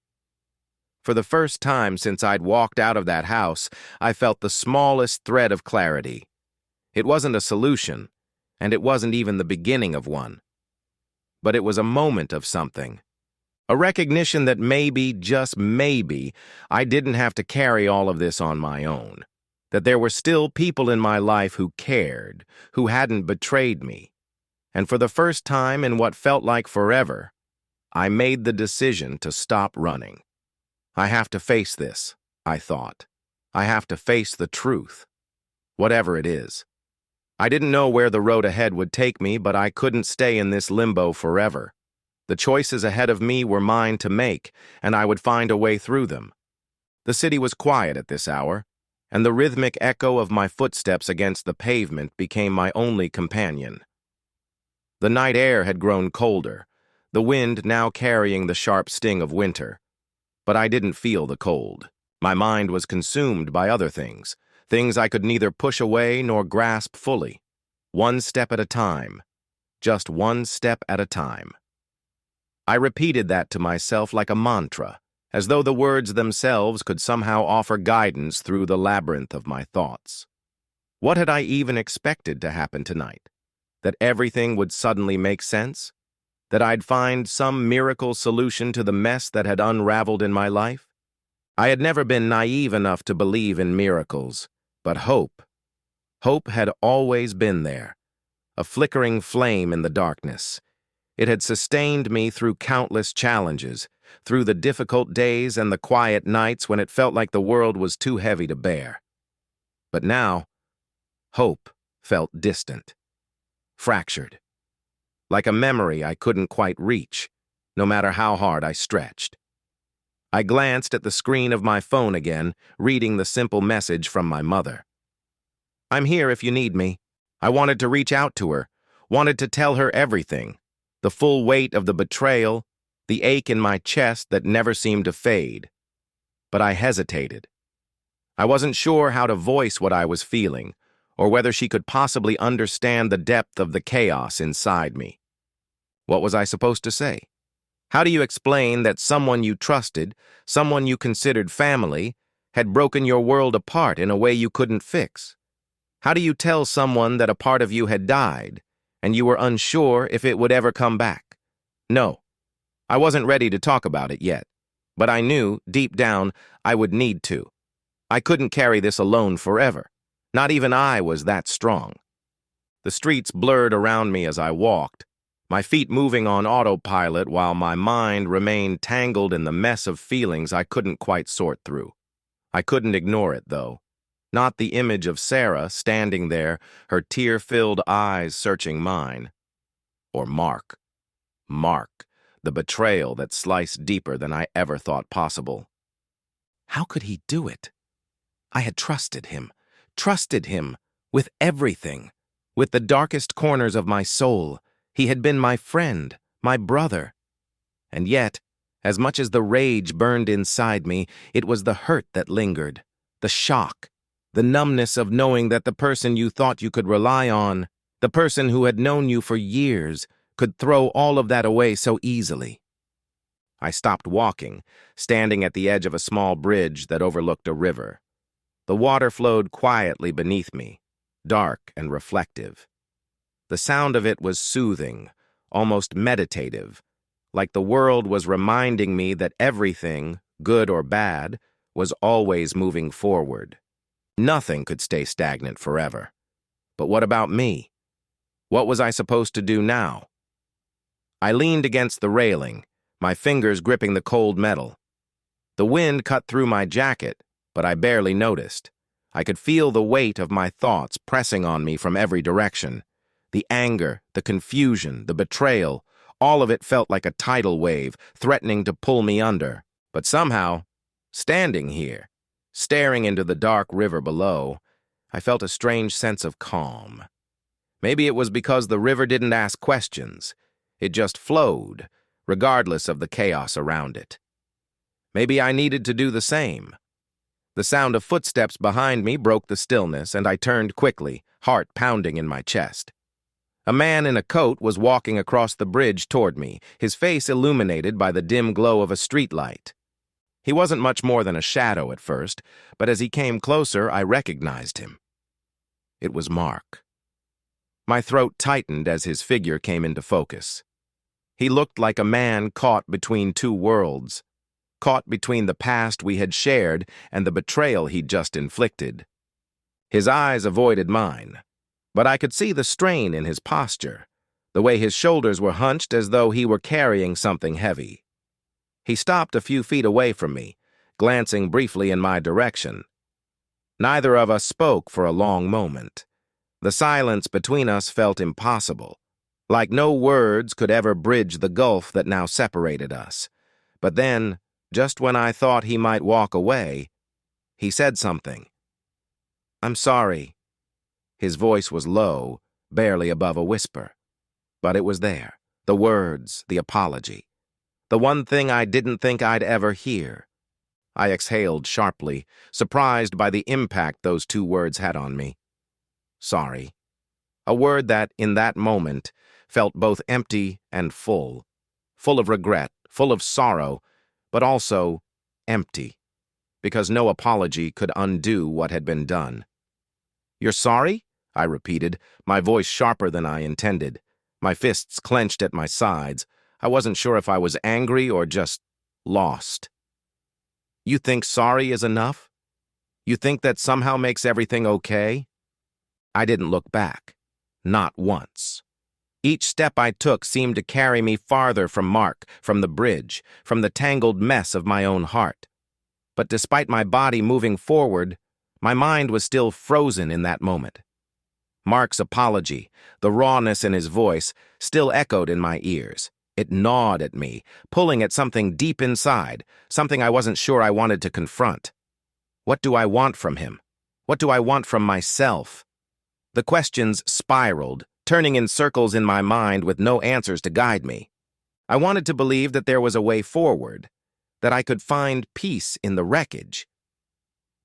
For the first time since I'd walked out of that house, I felt the smallest thread of clarity. It wasn't a solution, and it wasn't even the beginning of one. But it was a moment of something. A recognition that maybe, just maybe, I didn't have to carry all of this on my own. That there were still people in my life who cared, who hadn't betrayed me. And for the first time in what felt like forever, I made the decision to stop running. I have to face this, I thought. I have to face the truth, whatever it is. I didn't know where the road ahead would take me, but I couldn't stay in this limbo forever. The choices ahead of me were mine to make, and I would find a way through them. The city was quiet at this hour, and the rhythmic echo of my footsteps against the pavement became my only companion. The night air had grown colder, the wind now carrying the sharp sting of winter. But I didn't feel the cold. My mind was consumed by other things, things I could neither push away nor grasp fully. One step at a time, just one step at a time. I repeated that to myself like a mantra, as though the words themselves could somehow offer guidance through the labyrinth of my thoughts. What had I even expected to happen tonight? That everything would suddenly make sense? That I'd find some miracle solution to the mess that had unraveled in my life? I had never been naive enough to believe in miracles, but hope had always been there, a flickering flame in the darkness. It had sustained me through countless challenges, through the difficult days and the quiet nights when it felt like the world was too heavy to bear. But now, hope felt distant, fractured, like a memory I couldn't quite reach, no matter how hard I stretched. I glanced at the screen of my phone again, reading the simple message from my mother. "I'm here if you need me." I wanted to reach out to her, wanted to tell her everything, the full weight of the betrayal, the ache in my chest that never seemed to fade. But I hesitated. I wasn't sure how to voice what I was feeling, or whether she could possibly understand the depth of the chaos inside me. What was I supposed to say? How do you explain that someone you trusted, someone you considered family, had broken your world apart in a way you couldn't fix? How do you tell someone that a part of you had died, and you were unsure if it would ever come back? No, I wasn't ready to talk about it yet, but I knew, deep down, I would need to. I couldn't carry this alone forever. Not even I was that strong. The streets blurred around me as I walked, my feet moving on autopilot while my mind remained tangled in the mess of feelings I couldn't quite sort through. I couldn't ignore it, though. Not the image of Sarah standing there, her tear-filled eyes searching mine. Or Mark. Mark, the betrayal that sliced deeper than I ever thought possible. How could he do it? I had trusted him with everything, with the darkest corners of my soul. He had been my friend, my brother. And yet, as much as the rage burned inside me, it was the hurt that lingered, the shock, the numbness of knowing that the person you thought you could rely on, the person who had known you for years, could throw all of that away so easily. I stopped walking, standing at the edge of a small bridge that overlooked a river. The water flowed quietly beneath me, dark and reflective. The sound of it was soothing, almost meditative, like the world was reminding me that everything, good or bad, was always moving forward. Nothing could stay stagnant forever. But what about me? What was I supposed to do now? I leaned against the railing, my fingers gripping the cold metal. The wind cut through my jacket, but I barely noticed. I could feel the weight of my thoughts pressing on me from every direction. The anger, the confusion, the betrayal, all of it felt like a tidal wave, threatening to pull me under. But somehow, standing here, staring into the dark river below, I felt a strange sense of calm. Maybe it was because the river didn't ask questions. It just flowed, regardless of the chaos around it. Maybe I needed to do the same. The sound of footsteps behind me broke the stillness, and I turned quickly, heart pounding in my chest. A man in a coat was walking across the bridge toward me, his face illuminated by the dim glow of a streetlight. He wasn't much more than a shadow at first, but as he came closer, I recognized him. It was Mark. My throat tightened as his figure came into focus. He looked like a man caught between two worlds, caught between the past we had shared and the betrayal he'd just inflicted. His eyes avoided mine, but I could see the strain in his posture, the way his shoulders were hunched as though he were carrying something heavy. He stopped a few feet away from me, glancing briefly in my direction. Neither of us spoke for a long moment. The silence between us felt impossible, like no words could ever bridge the gulf that now separated us. But then, just when I thought he might walk away, he said something. "I'm sorry." His voice was low, barely above a whisper. But it was there, the words, the apology. The one thing I didn't think I'd ever hear. I exhaled sharply, surprised by the impact those two words had on me. Sorry. A word that, in that moment, felt both empty and full of regret, full of sorrow, but also empty, because no apology could undo what had been done. "You're sorry?" I repeated, my voice sharper than I intended, my fists clenched at my sides. I wasn't sure if I was angry or just lost. "You think sorry is enough? You think that somehow makes everything okay?" I didn't look back. Not once. Each step I took seemed to carry me farther from Mark, from the bridge, from the tangled mess of my own heart. But despite my body moving forward, my mind was still frozen in that moment. Mark's apology, the rawness in his voice, still echoed in my ears. It gnawed at me, pulling at something deep inside, something I wasn't sure I wanted to confront. What do I want from him? What do I want from myself? The questions spiraled, turning in circles in my mind with no answers to guide me. I wanted to believe that there was a way forward, that I could find peace in the wreckage.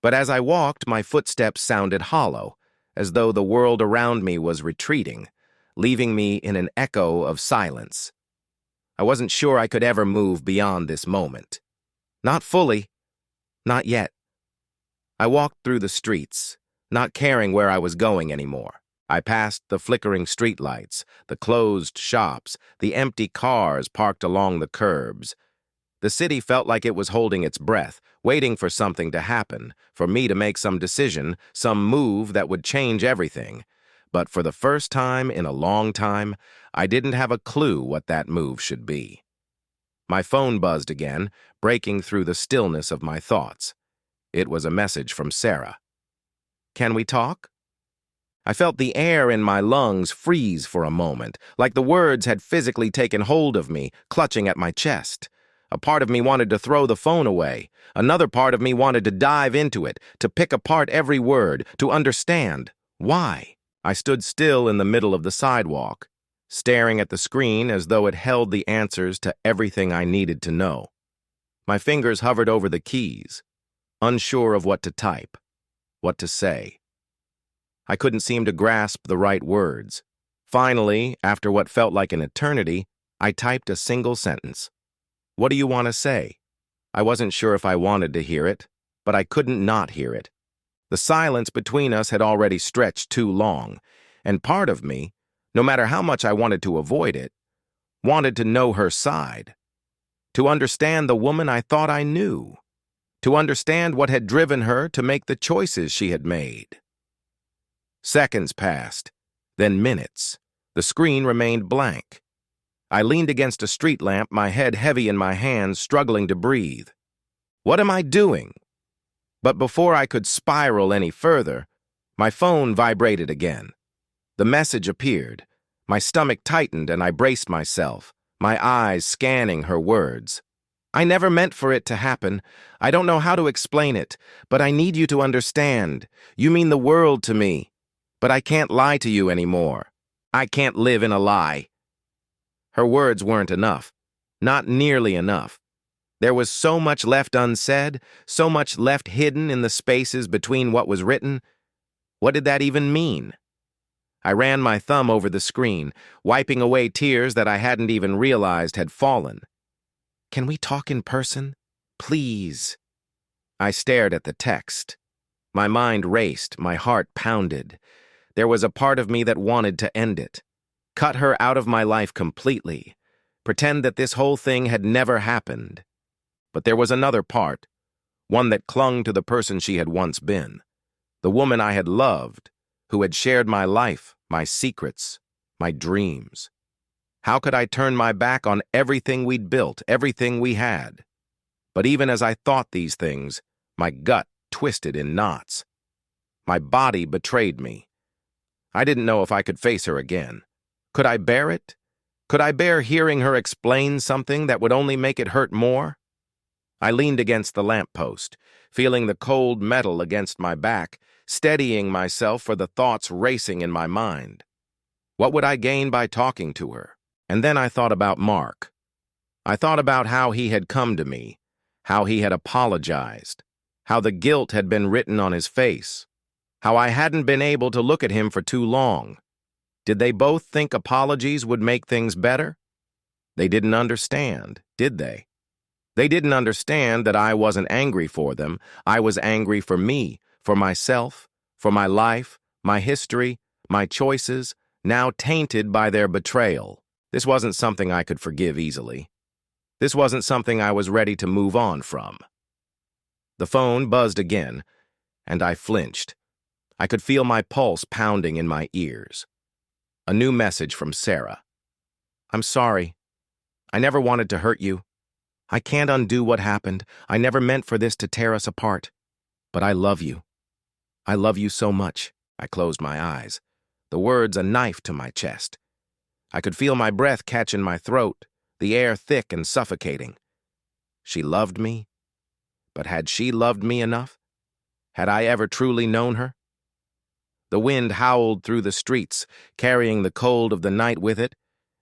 But as I walked, my footsteps sounded hollow, as though the world around me was retreating, leaving me in an echo of silence. I wasn't sure I could ever move beyond this moment. Not fully. Not yet. I walked through the streets, not caring where I was going anymore. I passed the flickering streetlights, the closed shops, the empty cars parked along the curbs. The city felt like it was holding its breath, waiting for something to happen, for me to make some decision, some move that would change everything. But for the first time in a long time, I didn't have a clue what that move should be. My phone buzzed again, breaking through the stillness of my thoughts. It was a message from Sarah. "Can we talk?" I felt the air in my lungs freeze for a moment, like the words had physically taken hold of me, clutching at my chest. A part of me wanted to throw the phone away. Another part of me wanted to dive into it, to pick apart every word, to understand. Why? I stood still in the middle of the sidewalk, staring at the screen as though it held the answers to everything I needed to know. My fingers hovered over the keys, unsure of what to type, what to say. I couldn't seem to grasp the right words. Finally, after what felt like an eternity, I typed a single sentence. "What do you want to say?" I wasn't sure if I wanted to hear it, but I couldn't not hear it. The silence between us had already stretched too long, and part of me, no matter how much I wanted to avoid it, wanted to know her side, to understand the woman I thought I knew, to understand what had driven her to make the choices she had made. Seconds passed, then minutes. The screen remained blank. I leaned against a street lamp, my head heavy in my hands, struggling to breathe. What am I doing? But before I could spiral any further, my phone vibrated again. The message appeared. My stomach tightened and I braced myself, my eyes scanning her words. "I never meant for it to happen. I don't know how to explain it, but I need you to understand. You mean the world to me. But I can't lie to you anymore. I can't live in a lie." Her words weren't enough. Not nearly enough. There was so much left unsaid, so much left hidden in the spaces between what was written. What did that even mean? I ran my thumb over the screen, wiping away tears that I hadn't even realized had fallen. "Can we talk in person? Please." I stared at the text. My mind raced, my heart pounded. There was a part of me that wanted to end it, cut her out of my life completely, pretend that this whole thing had never happened. But there was another part, one that clung to the person she had once been, the woman I had loved, who had shared my life, my secrets, my dreams. How could I turn my back on everything we'd built, everything we had? But even as I thought these things, my gut twisted in knots. My body betrayed me. I didn't know if I could face her again. Could I bear it? Could I bear hearing her explain something that would only make it hurt more? I leaned against the lamppost, feeling the cold metal against my back, steadying myself for the thoughts racing in my mind. What would I gain by talking to her? And then I thought about Mark. I thought about how he had come to me, how he had apologized, how the guilt had been written on his face, how I hadn't been able to look at him for too long. Did they both think apologies would make things better? They didn't understand, did they? They didn't understand that I wasn't angry for them. I was angry for me, for myself, for my life, my history, my choices, now tainted by their betrayal. This wasn't something I could forgive easily. This wasn't something I was ready to move on from. The phone buzzed again, and I flinched. I could feel my pulse pounding in my ears. A new message from Sarah. I'm sorry. I never wanted to hurt you. I can't undo what happened. I never meant for this to tear us apart. But I love you. I love you so much. I closed my eyes, the words a knife to my chest. I could feel my breath catch in my throat, the air thick and suffocating. She loved me? But had she loved me enough? Had I ever truly known her? The wind howled through the streets, carrying the cold of the night with it,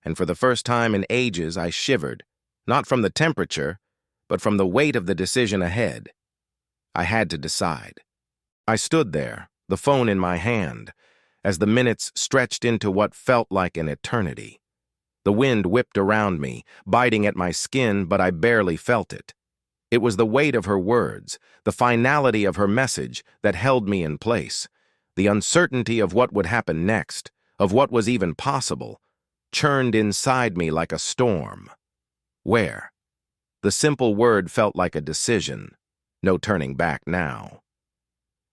and for the first time in ages I shivered, not from the temperature, but from the weight of the decision ahead. I had to decide. I stood there, the phone in my hand, as the minutes stretched into what felt like an eternity. The wind whipped around me, biting at my skin, but I barely felt it. It was the weight of her words, the finality of her message that held me in place. The uncertainty of what would happen next, of what was even possible, churned inside me like a storm. Where? The simple word felt like a decision. No turning back now.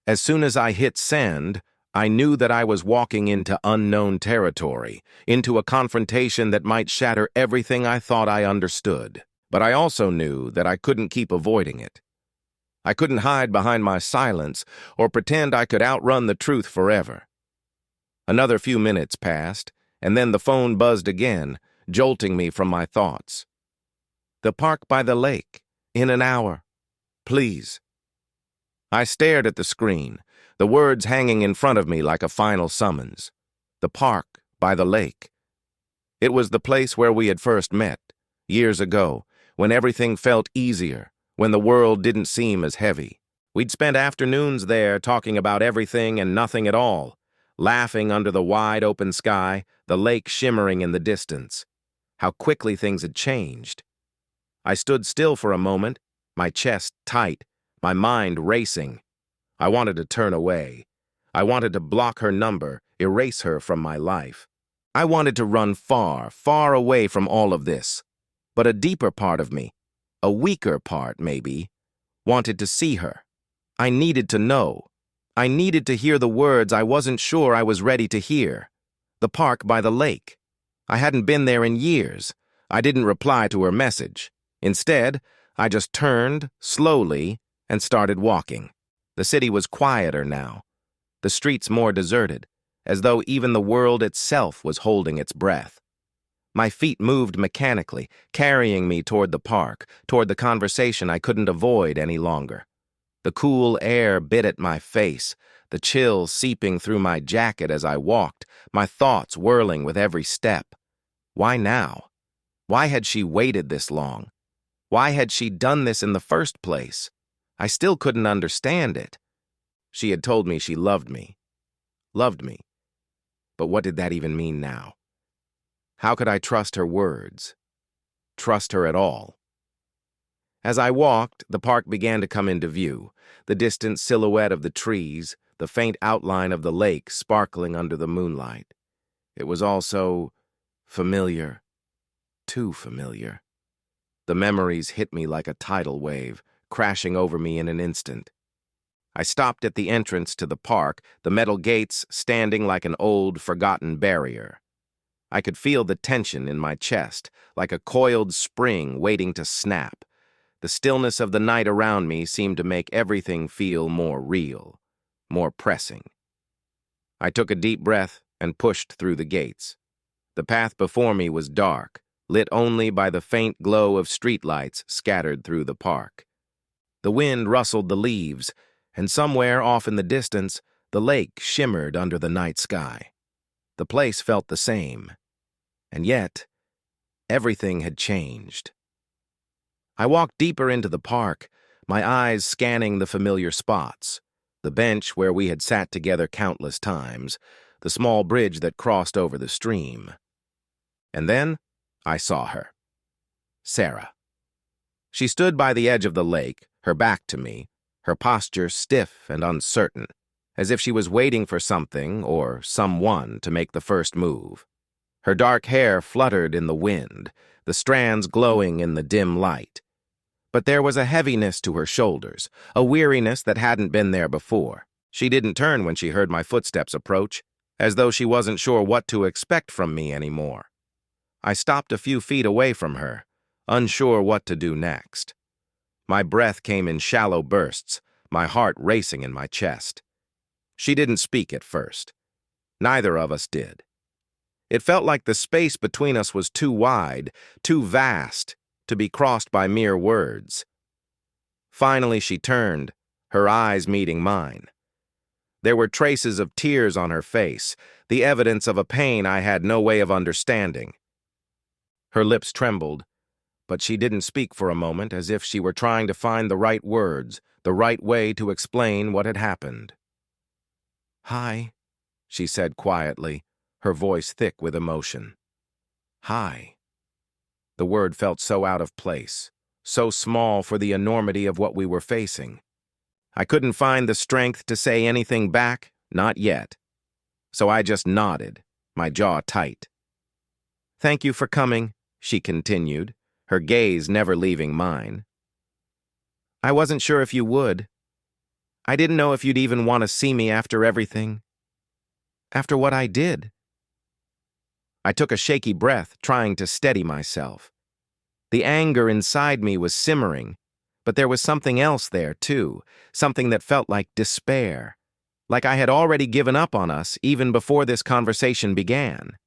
As soon as I hit send, I knew that I was walking into unknown territory, into a confrontation that might shatter everything I thought I understood. But I also knew that I couldn't keep avoiding it. I couldn't hide behind my silence or pretend I could outrun the truth forever. Another few minutes passed, and then the phone buzzed again, jolting me from my thoughts. The park by the lake, in an hour. Please. I stared at the screen, the words hanging in front of me like a final summons. The park by the lake. It was the place where we had first met, years ago, when everything felt easier, when the world didn't seem as heavy. We'd spent afternoons there talking about everything and nothing at all, laughing under the wide open sky, the lake shimmering in the distance. How quickly things had changed. I stood still for a moment, my chest tight, my mind racing. I wanted to turn away. I wanted to block her number, erase her from my life. I wanted to run far, far away from all of this. But a deeper part of me, a weaker part maybe, wanted to see her. I needed to know. I needed to hear the words I wasn't sure I was ready to hear. The park by the lake. I hadn't been there in years. I didn't reply to her message. Instead, I just turned, slowly, and started walking. The city was quieter now. The streets more deserted, as though even the world itself was holding its breath. My feet moved mechanically, carrying me toward the park, toward the conversation I couldn't avoid any longer. The cool air bit at my face, the chill seeping through my jacket as I walked, my thoughts whirling with every step. Why now? Why had she waited this long? Why had she done this in the first place? I still couldn't understand it. She had told me she loved me. Loved me. But what did that even mean now? How could I trust her words? Trust her at all? As I walked, the park began to come into view, the distant silhouette of the trees, the faint outline of the lake sparkling under the moonlight. It was all so familiar, too familiar. The memories hit me like a tidal wave, crashing over me in an instant. I stopped at the entrance to the park, the metal gates standing like an old, forgotten barrier. I could feel the tension in my chest, like a coiled spring waiting to snap. The stillness of the night around me seemed to make everything feel more real, more pressing. I took a deep breath and pushed through the gates. The path before me was dark, lit only by the faint glow of streetlights scattered through the park. The wind rustled the leaves, and somewhere off in the distance, the lake shimmered under the night sky. The place felt the same, and yet, everything had changed. I walked deeper into the park, my eyes scanning the familiar spots, the bench where we had sat together countless times, the small bridge that crossed over the stream. And then, I saw her. Sarah. She stood by the edge of the lake, her back to me, her posture stiff and uncertain, as if she was waiting for something or someone to make the first move. Her dark hair fluttered in the wind, the strands glowing in the dim light. But there was a heaviness to her shoulders, a weariness that hadn't been there before. She didn't turn when she heard my footsteps approach, as though she wasn't sure what to expect from me anymore. I stopped a few feet away from her, unsure what to do next. My breath came in shallow bursts, my heart racing in my chest. She didn't speak at first. Neither of us did. It felt like the space between us was too wide, too vast, to be crossed by mere words. Finally she turned, her eyes meeting mine. There were traces of tears on her face, the evidence of a pain I had no way of understanding. Her lips trembled, but she didn't speak for a moment, as if she were trying to find the right words, the right way to explain what had happened. "Hi," she said quietly, her voice thick with emotion. "Hi." The word felt so out of place, so small for the enormity of what we were facing. I couldn't find the strength to say anything back, not yet. So I just nodded, my jaw tight. "Thank you for coming," she continued, her gaze never leaving mine. "I wasn't sure if you would. I didn't know if you'd even want to see me after everything. After what I did." I took a shaky breath, trying to steady myself. The anger inside me was simmering, but there was something else there, too, something that felt like despair, like I had already given up on us even before this conversation began.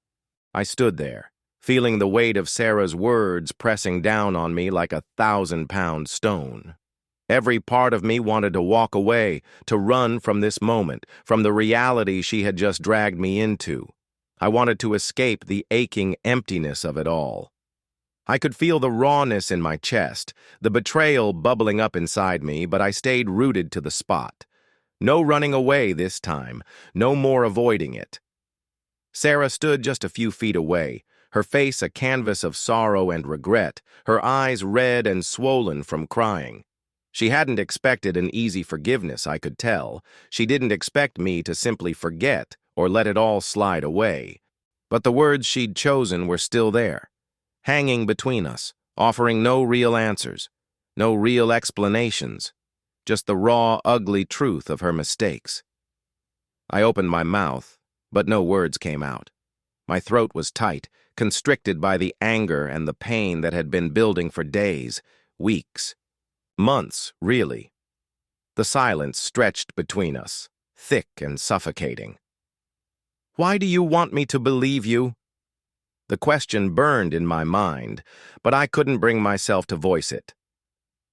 I stood there, feeling the weight of Sarah's words pressing down on me like a 1,000-pound stone. Every part of me wanted to walk away, to run from this moment, from the reality she had just dragged me into. I wanted to escape the aching emptiness of it all. I could feel the rawness in my chest, the betrayal bubbling up inside me, but I stayed rooted to the spot. No running away this time, no more avoiding it. Sarah stood just a few feet away, her face a canvas of sorrow and regret, her eyes red and swollen from crying. She hadn't expected an easy forgiveness, I could tell. She didn't expect me to simply forget or let it all slide away. But the words she'd chosen were still there, hanging between us, offering no real answers, no real explanations, just the raw, ugly truth of her mistakes. I opened my mouth, but no words came out. My throat was tight, constricted by the anger and the pain that had been building for days, weeks, months, really. The silence stretched between us, thick and suffocating. "Why do you want me to believe you?" The question burned in my mind, but I couldn't bring myself to voice it.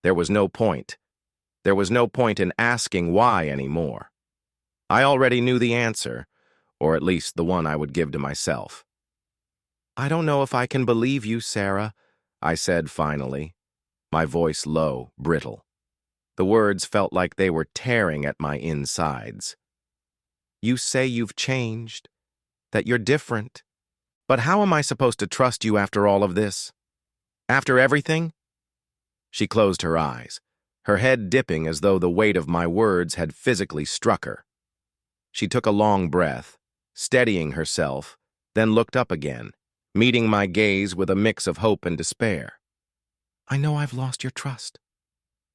There was no point. There was no point in asking why anymore. I already knew the answer, or at least the one I would give to myself. "I don't know if I can believe you, Sarah," I said finally, my voice low, brittle. The words felt like they were tearing at my insides. "You say you've changed, that you're different. But how am I supposed to trust you after all of this? After everything?" She closed her eyes, her head dipping as though the weight of my words had physically struck her. She took a long breath, steadying herself, then looked up again, meeting my gaze with a mix of hope and despair. "I know I've lost your trust.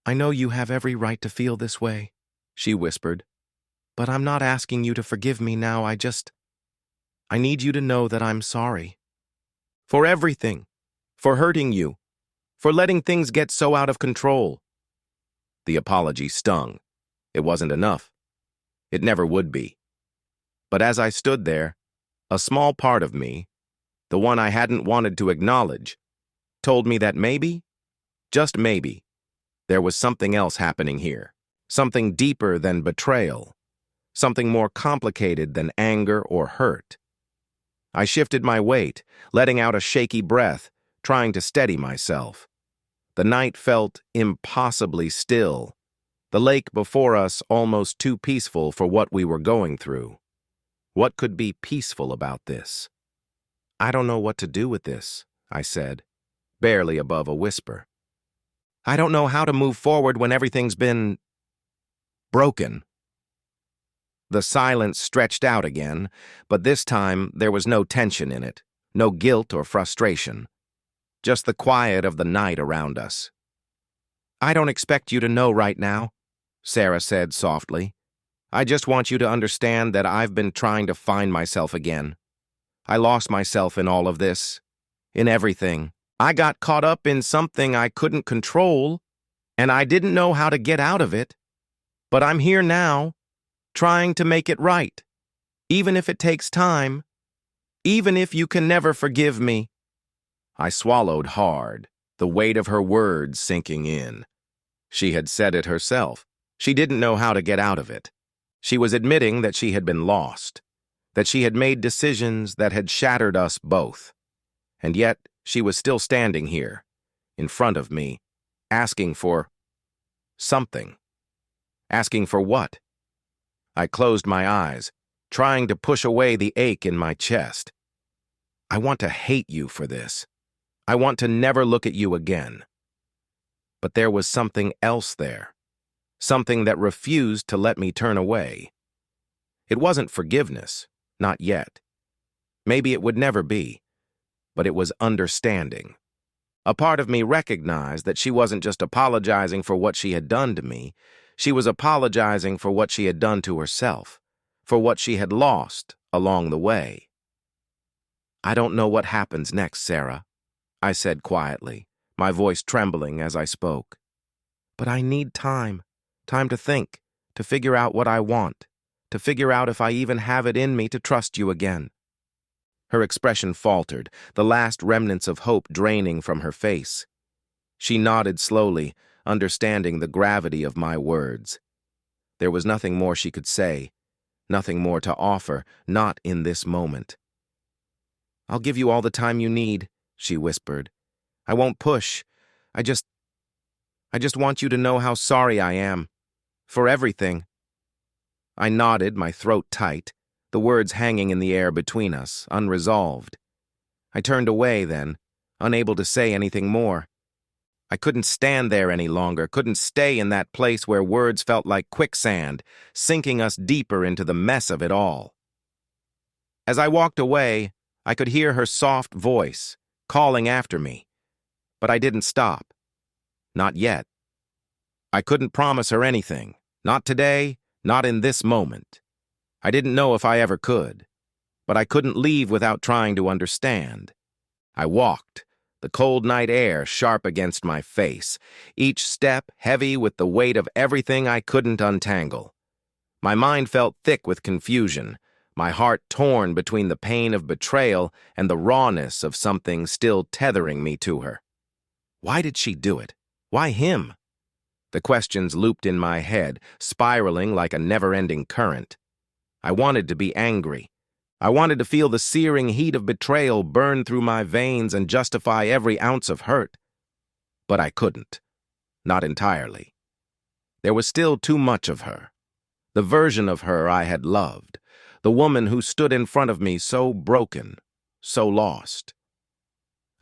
I know you have every right to feel this way," she whispered. "But I'm not asking you to forgive me now. I need you to know that I'm sorry. For everything. For hurting you. For letting things get so out of control." The apology stung. It wasn't enough. It never would be. But as I stood there, a small part of me, the one I hadn't wanted to acknowledge, told me that maybe, just maybe, there was something else happening here. Something deeper than betrayal. Something more complicated than anger or hurt. I shifted my weight, letting out a shaky breath, trying to steady myself. The night felt impossibly still, the lake before us almost too peaceful for what we were going through. What could be peaceful about this? "I don't know what to do with this," I said, barely above a whisper. "I don't know how to move forward when everything's been broken." The silence stretched out again, but this time there was no tension in it, no guilt or frustration. Just the quiet of the night around us. "I don't expect you to know right now," Sarah said softly. "I just want you to understand that I've been trying to find myself again. I lost myself in all of this, in everything. I got caught up in something I couldn't control, and I didn't know how to get out of it. But I'm here now, trying to make it right, even if it takes time, even if you can never forgive me." I swallowed hard, the weight of her words sinking in. She had said it herself. She didn't know how to get out of it. She was admitting that she had been lost, that she had made decisions that had shattered us both. And yet, she was still standing here, in front of me, asking for something. Asking for what? I closed my eyes, trying to push away the ache in my chest. "I want to hate you for this. I want to never look at you again." But there was something else there, something that refused to let me turn away. It wasn't forgiveness, not yet. Maybe it would never be, but it was understanding. A part of me recognized that she wasn't just apologizing for what she had done to me, she was apologizing for what she had done to herself, for what she had lost along the way. "I don't know what happens next, Sarah," I said quietly, my voice trembling as I spoke. "But I need time to think, to figure out what I want, to figure out if I even have it in me to trust you again." Her expression faltered, the last remnants of hope draining from her face. She nodded slowly, understanding the gravity of my words. There was nothing more she could say, nothing more to offer, not in this moment. "I'll give you all the time you need," she whispered. "I won't push. I just want you to know how sorry I am. For everything." I nodded, my throat tight, the words hanging in the air between us, unresolved. I turned away then, unable to say anything more. I couldn't stand there any longer, couldn't stay in that place where words felt like quicksand, sinking us deeper into the mess of it all. As I walked away, I could hear her soft voice, calling after me. But I didn't stop. Not yet. I couldn't promise her anything. Not today, not in this moment. I didn't know if I ever could. But I couldn't leave without trying to understand. I walked, the cold night air sharp against my face, each step heavy with the weight of everything I couldn't untangle. My mind felt thick with confusion, my heart torn between the pain of betrayal and the rawness of something still tethering me to her. Why did she do it? Why him? The questions looped in my head, spiraling like a never-ending current. I wanted to be angry. I wanted to feel the searing heat of betrayal burn through my veins and justify every ounce of hurt. But I couldn't. Not entirely. There was still too much of her. The version of her I had loved. The woman who stood in front of me so broken, so lost.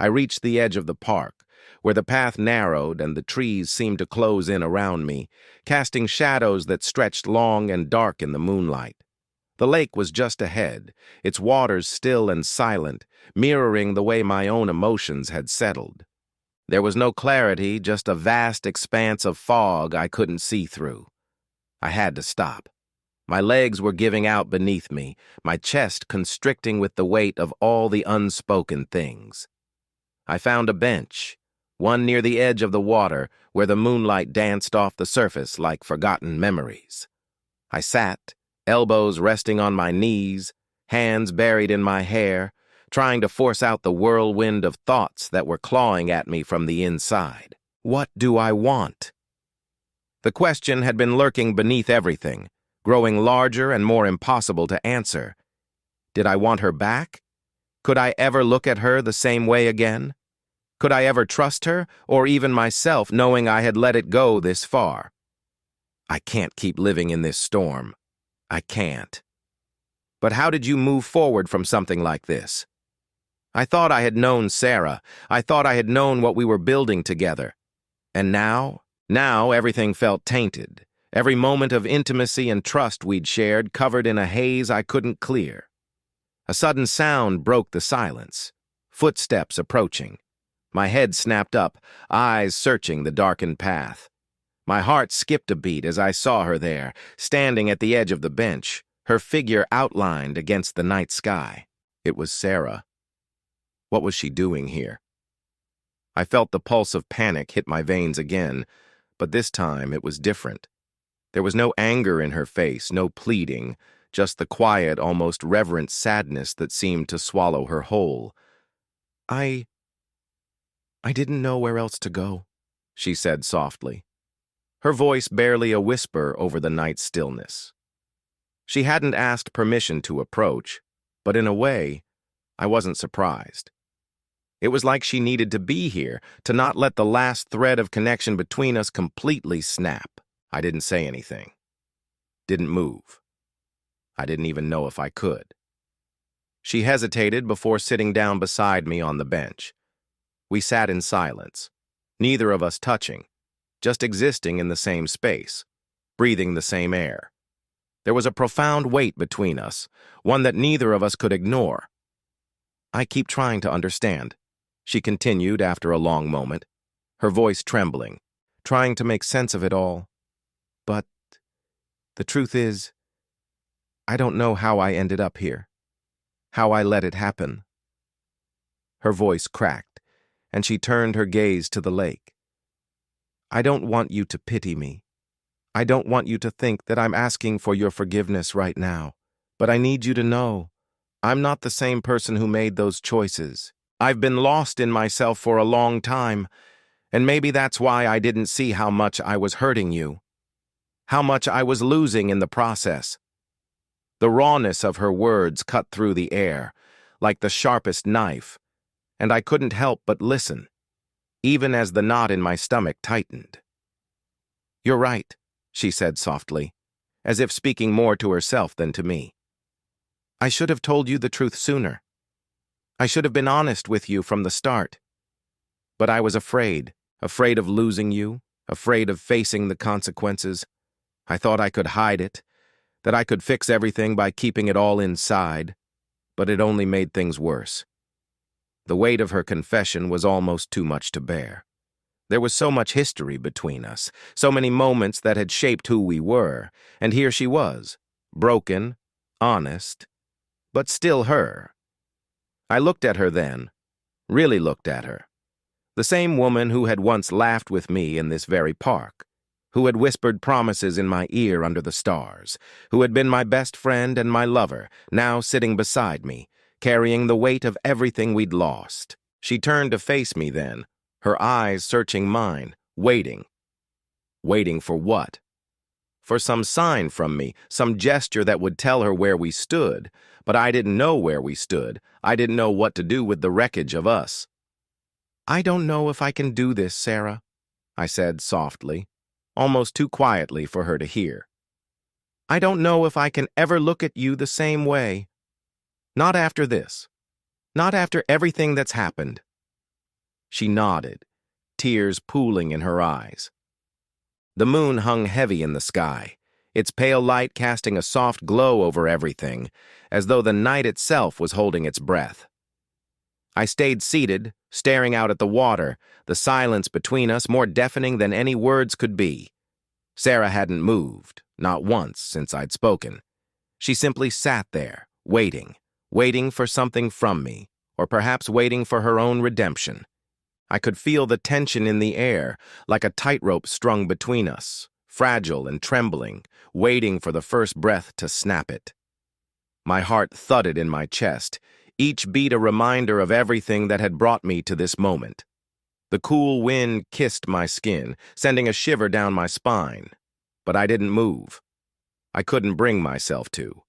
I reached the edge of the park, where the path narrowed and the trees seemed to close in around me, casting shadows that stretched long and dark in the moonlight. The lake was just ahead, its waters still and silent, mirroring the way my own emotions had settled. There was no clarity, just a vast expanse of fog I couldn't see through. I had to stop. My legs were giving out beneath me, my chest constricting with the weight of all the unspoken things. I found a bench, one near the edge of the water where the moonlight danced off the surface like forgotten memories. I sat, elbows resting on my knees, hands buried in my hair, trying to force out the whirlwind of thoughts that were clawing at me from the inside. What do I want? The question had been lurking beneath everything, growing larger and more impossible to answer. Did I want her back? Could I ever look at her the same way again? Could I ever trust her, or even myself, knowing I had let it go this far? I can't keep living in this storm. I can't. But how did you move forward from something like this? I thought I had known Sarah. I thought I had known what we were building together. And now everything felt tainted. Every moment of intimacy and trust we'd shared covered in a haze I couldn't clear. A sudden sound broke the silence. Footsteps approaching. My head snapped up, eyes searching the darkened path. My heart skipped a beat as I saw her there, standing at the edge of the bench, her figure outlined against the night sky. It was Sarah. What was she doing here? I felt the pulse of panic hit my veins again, but this time it was different. There was no anger in her face, no pleading, just the quiet, almost reverent sadness that seemed to swallow her whole. I didn't know where else to go, she said softly, her voice barely a whisper over the night's stillness. She hadn't asked permission to approach, but in a way, I wasn't surprised. It was like she needed to be here, to not let the last thread of connection between us completely snap. I didn't say anything. Didn't move. I didn't even know if I could. She hesitated before sitting down beside me on the bench. We sat in silence, neither of us touching, just existing in the same space, breathing the same air. There was a profound weight between us, one that neither of us could ignore. I keep trying to understand, she continued after a long moment, her voice trembling, trying to make sense of it all. But the truth is, I don't know how I ended up here, how I let it happen. Her voice cracked, and she turned her gaze to the lake. I don't want you to pity me. I don't want you to think that I'm asking for your forgiveness right now, but I need you to know I'm not the same person who made those choices. I've been lost in myself for a long time, and maybe that's why I didn't see how much I was hurting you, how much I was losing in the process. The rawness of her words cut through the air, like the sharpest knife, and I couldn't help but listen, even as the knot in my stomach tightened. You're right, she said softly, as if speaking more to herself than to me. I should have told you the truth sooner. I should have been honest with you from the start. But I was afraid of losing you, afraid of facing the consequences. I thought I could hide it, that I could fix everything by keeping it all inside, but it only made things worse. The weight of her confession was almost too much to bear. There was so much history between us, so many moments that had shaped who we were, and here she was, broken, honest, but still her. I looked at her then, really looked at her. The same woman who had once laughed with me in this very park, who had whispered promises in my ear under the stars, who had been my best friend and my lover, now sitting beside me, carrying the weight of everything we'd lost. She turned to face me then, her eyes searching mine, waiting. Waiting for what? For some sign from me, some gesture that would tell her where we stood, but I didn't know where we stood. I didn't know what to do with the wreckage of us. I don't know if I can do this, Sarah, I said softly, almost too quietly for her to hear. I don't know if I can ever look at you the same way. Not after this. Not after everything that's happened. She nodded, tears pooling in her eyes. The moon hung heavy in the sky, its pale light casting a soft glow over everything, as though the night itself was holding its breath. I stayed seated, staring out at the water, the silence between us more deafening than any words could be. Sarah hadn't moved, not once since I'd spoken. She simply sat there, waiting for something from me, or perhaps waiting for her own redemption. I could feel the tension in the air, like a tightrope strung between us, fragile and trembling, waiting for the first breath to snap it. My heart thudded in my chest, each beat a reminder of everything that had brought me to this moment. The cool wind kissed my skin, sending a shiver down my spine. But I didn't move. I couldn't bring myself to.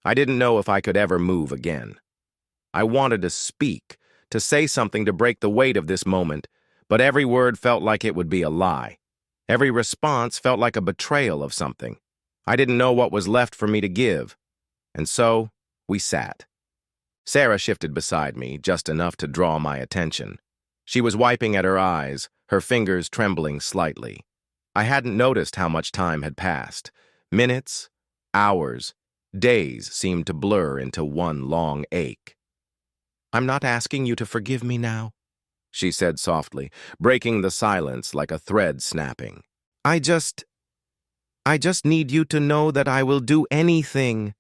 I didn't know if I could ever move again. I wanted to speak, to say something to break the weight of this moment, but every word felt like it would be a lie. Every response felt like a betrayal of something. I didn't know what was left for me to give. And so, we sat. Sarah shifted beside me, just enough to draw my attention. She was wiping at her eyes, her fingers trembling slightly. I hadn't noticed how much time had passed. Minutes, hours, days seemed to blur into one long ache. "I'm not asking you to forgive me now," she said softly, breaking the silence like a thread snapping. I just need you to know that I will do anything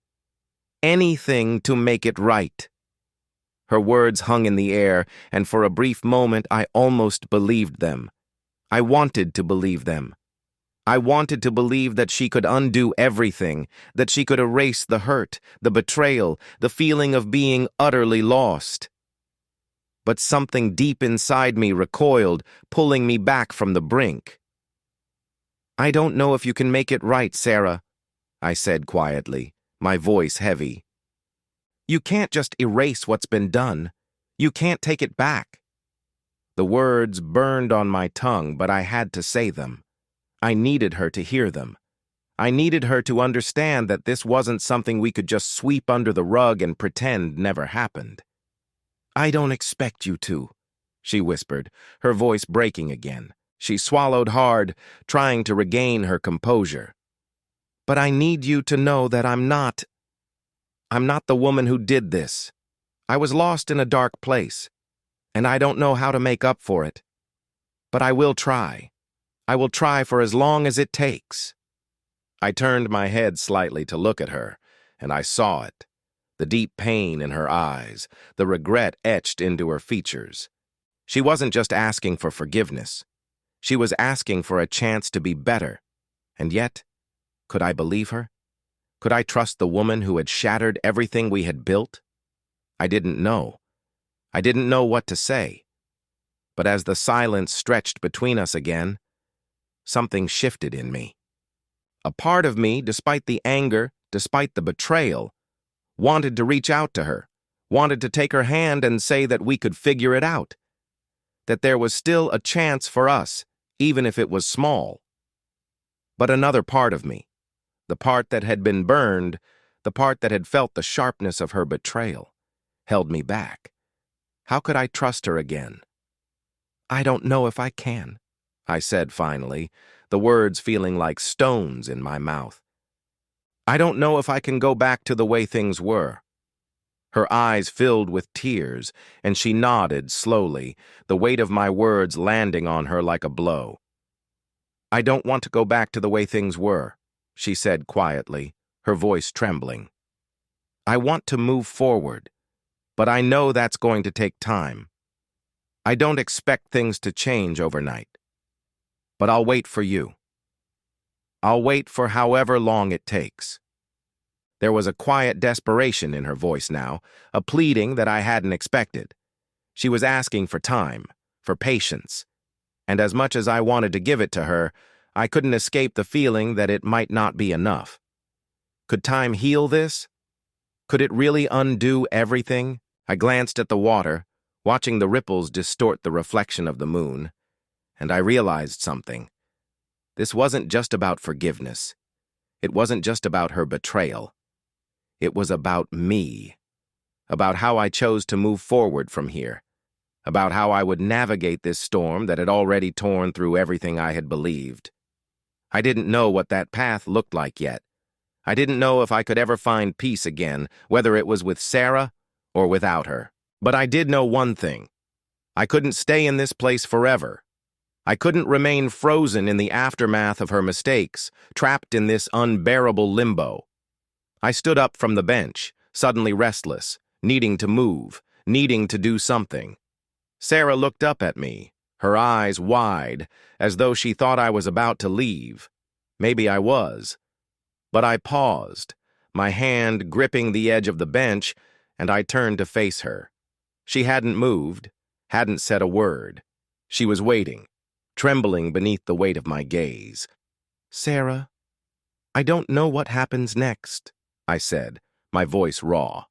to make it right." Her words hung in the air, and for a brief moment I almost believed them. I wanted to believe them. I wanted to believe that she could undo everything, that she could erase the hurt, the betrayal, the feeling of being utterly lost. But something deep inside me recoiled, pulling me back from the brink. "I don't know if you can make it right, Sarah," I said quietly, my voice heavy. "You can't just erase what's been done. You can't take it back." The words burned on my tongue, but I had to say them. I needed her to hear them. I needed her to understand that this wasn't something we could just sweep under the rug and pretend never happened. "I don't expect you to," she whispered, her voice breaking again. She swallowed hard, trying to regain her composure. "But I need you to know that I'm not the woman who did this. I was lost in a dark place, and I don't know how to make up for it. But I will try. I will try for as long as it takes." I turned my head slightly to look at her, and I saw it. The deep pain in her eyes, the regret etched into her features. She wasn't just asking for forgiveness. She was asking for a chance to be better. And yet, could I believe her? Could I trust the woman who had shattered everything we had built? I didn't know. I didn't know what to say. But as the silence stretched between us again, something shifted in me. A part of me, despite the anger, despite the betrayal, wanted to reach out to her, wanted to take her hand and say that we could figure it out, that there was still a chance for us, even if it was small. But another part of me, the part that had been burned, the part that had felt the sharpness of her betrayal, held me back. How could I trust her again? "I don't know if I can," I said finally, the words feeling like stones in my mouth. "I don't know if I can go back to the way things were." Her eyes filled with tears, and she nodded slowly, the weight of my words landing on her like a blow. "I don't want to go back to the way things were," she said quietly, her voice trembling. "I want to move forward, but I know that's going to take time. I don't expect things to change overnight. But I'll wait for you. I'll wait for however long it takes." There was a quiet desperation in her voice now, a pleading that I hadn't expected. She was asking for time, for patience, and as much as I wanted to give it to her, I couldn't escape the feeling that it might not be enough. Could time heal this? Could it really undo everything? I glanced at the water, watching the ripples distort the reflection of the moon, and I realized something. This wasn't just about forgiveness. It wasn't just about her betrayal. It was about me, about how I chose to move forward from here, about how I would navigate this storm that had already torn through everything I had believed. I didn't know what that path looked like yet. I didn't know if I could ever find peace again, whether it was with Sarah or without her. But I did know one thing. I couldn't stay in this place forever. I couldn't remain frozen in the aftermath of her mistakes, trapped in this unbearable limbo. I stood up from the bench, suddenly restless, needing to move, needing to do something. Sarah looked up at me, her eyes wide, as though she thought I was about to leave. Maybe I was. But I paused, my hand gripping the edge of the bench, and I turned to face her. She hadn't moved, hadn't said a word. She was waiting, trembling beneath the weight of my gaze. "Sarah, I don't know what happens next," I said, my voice raw.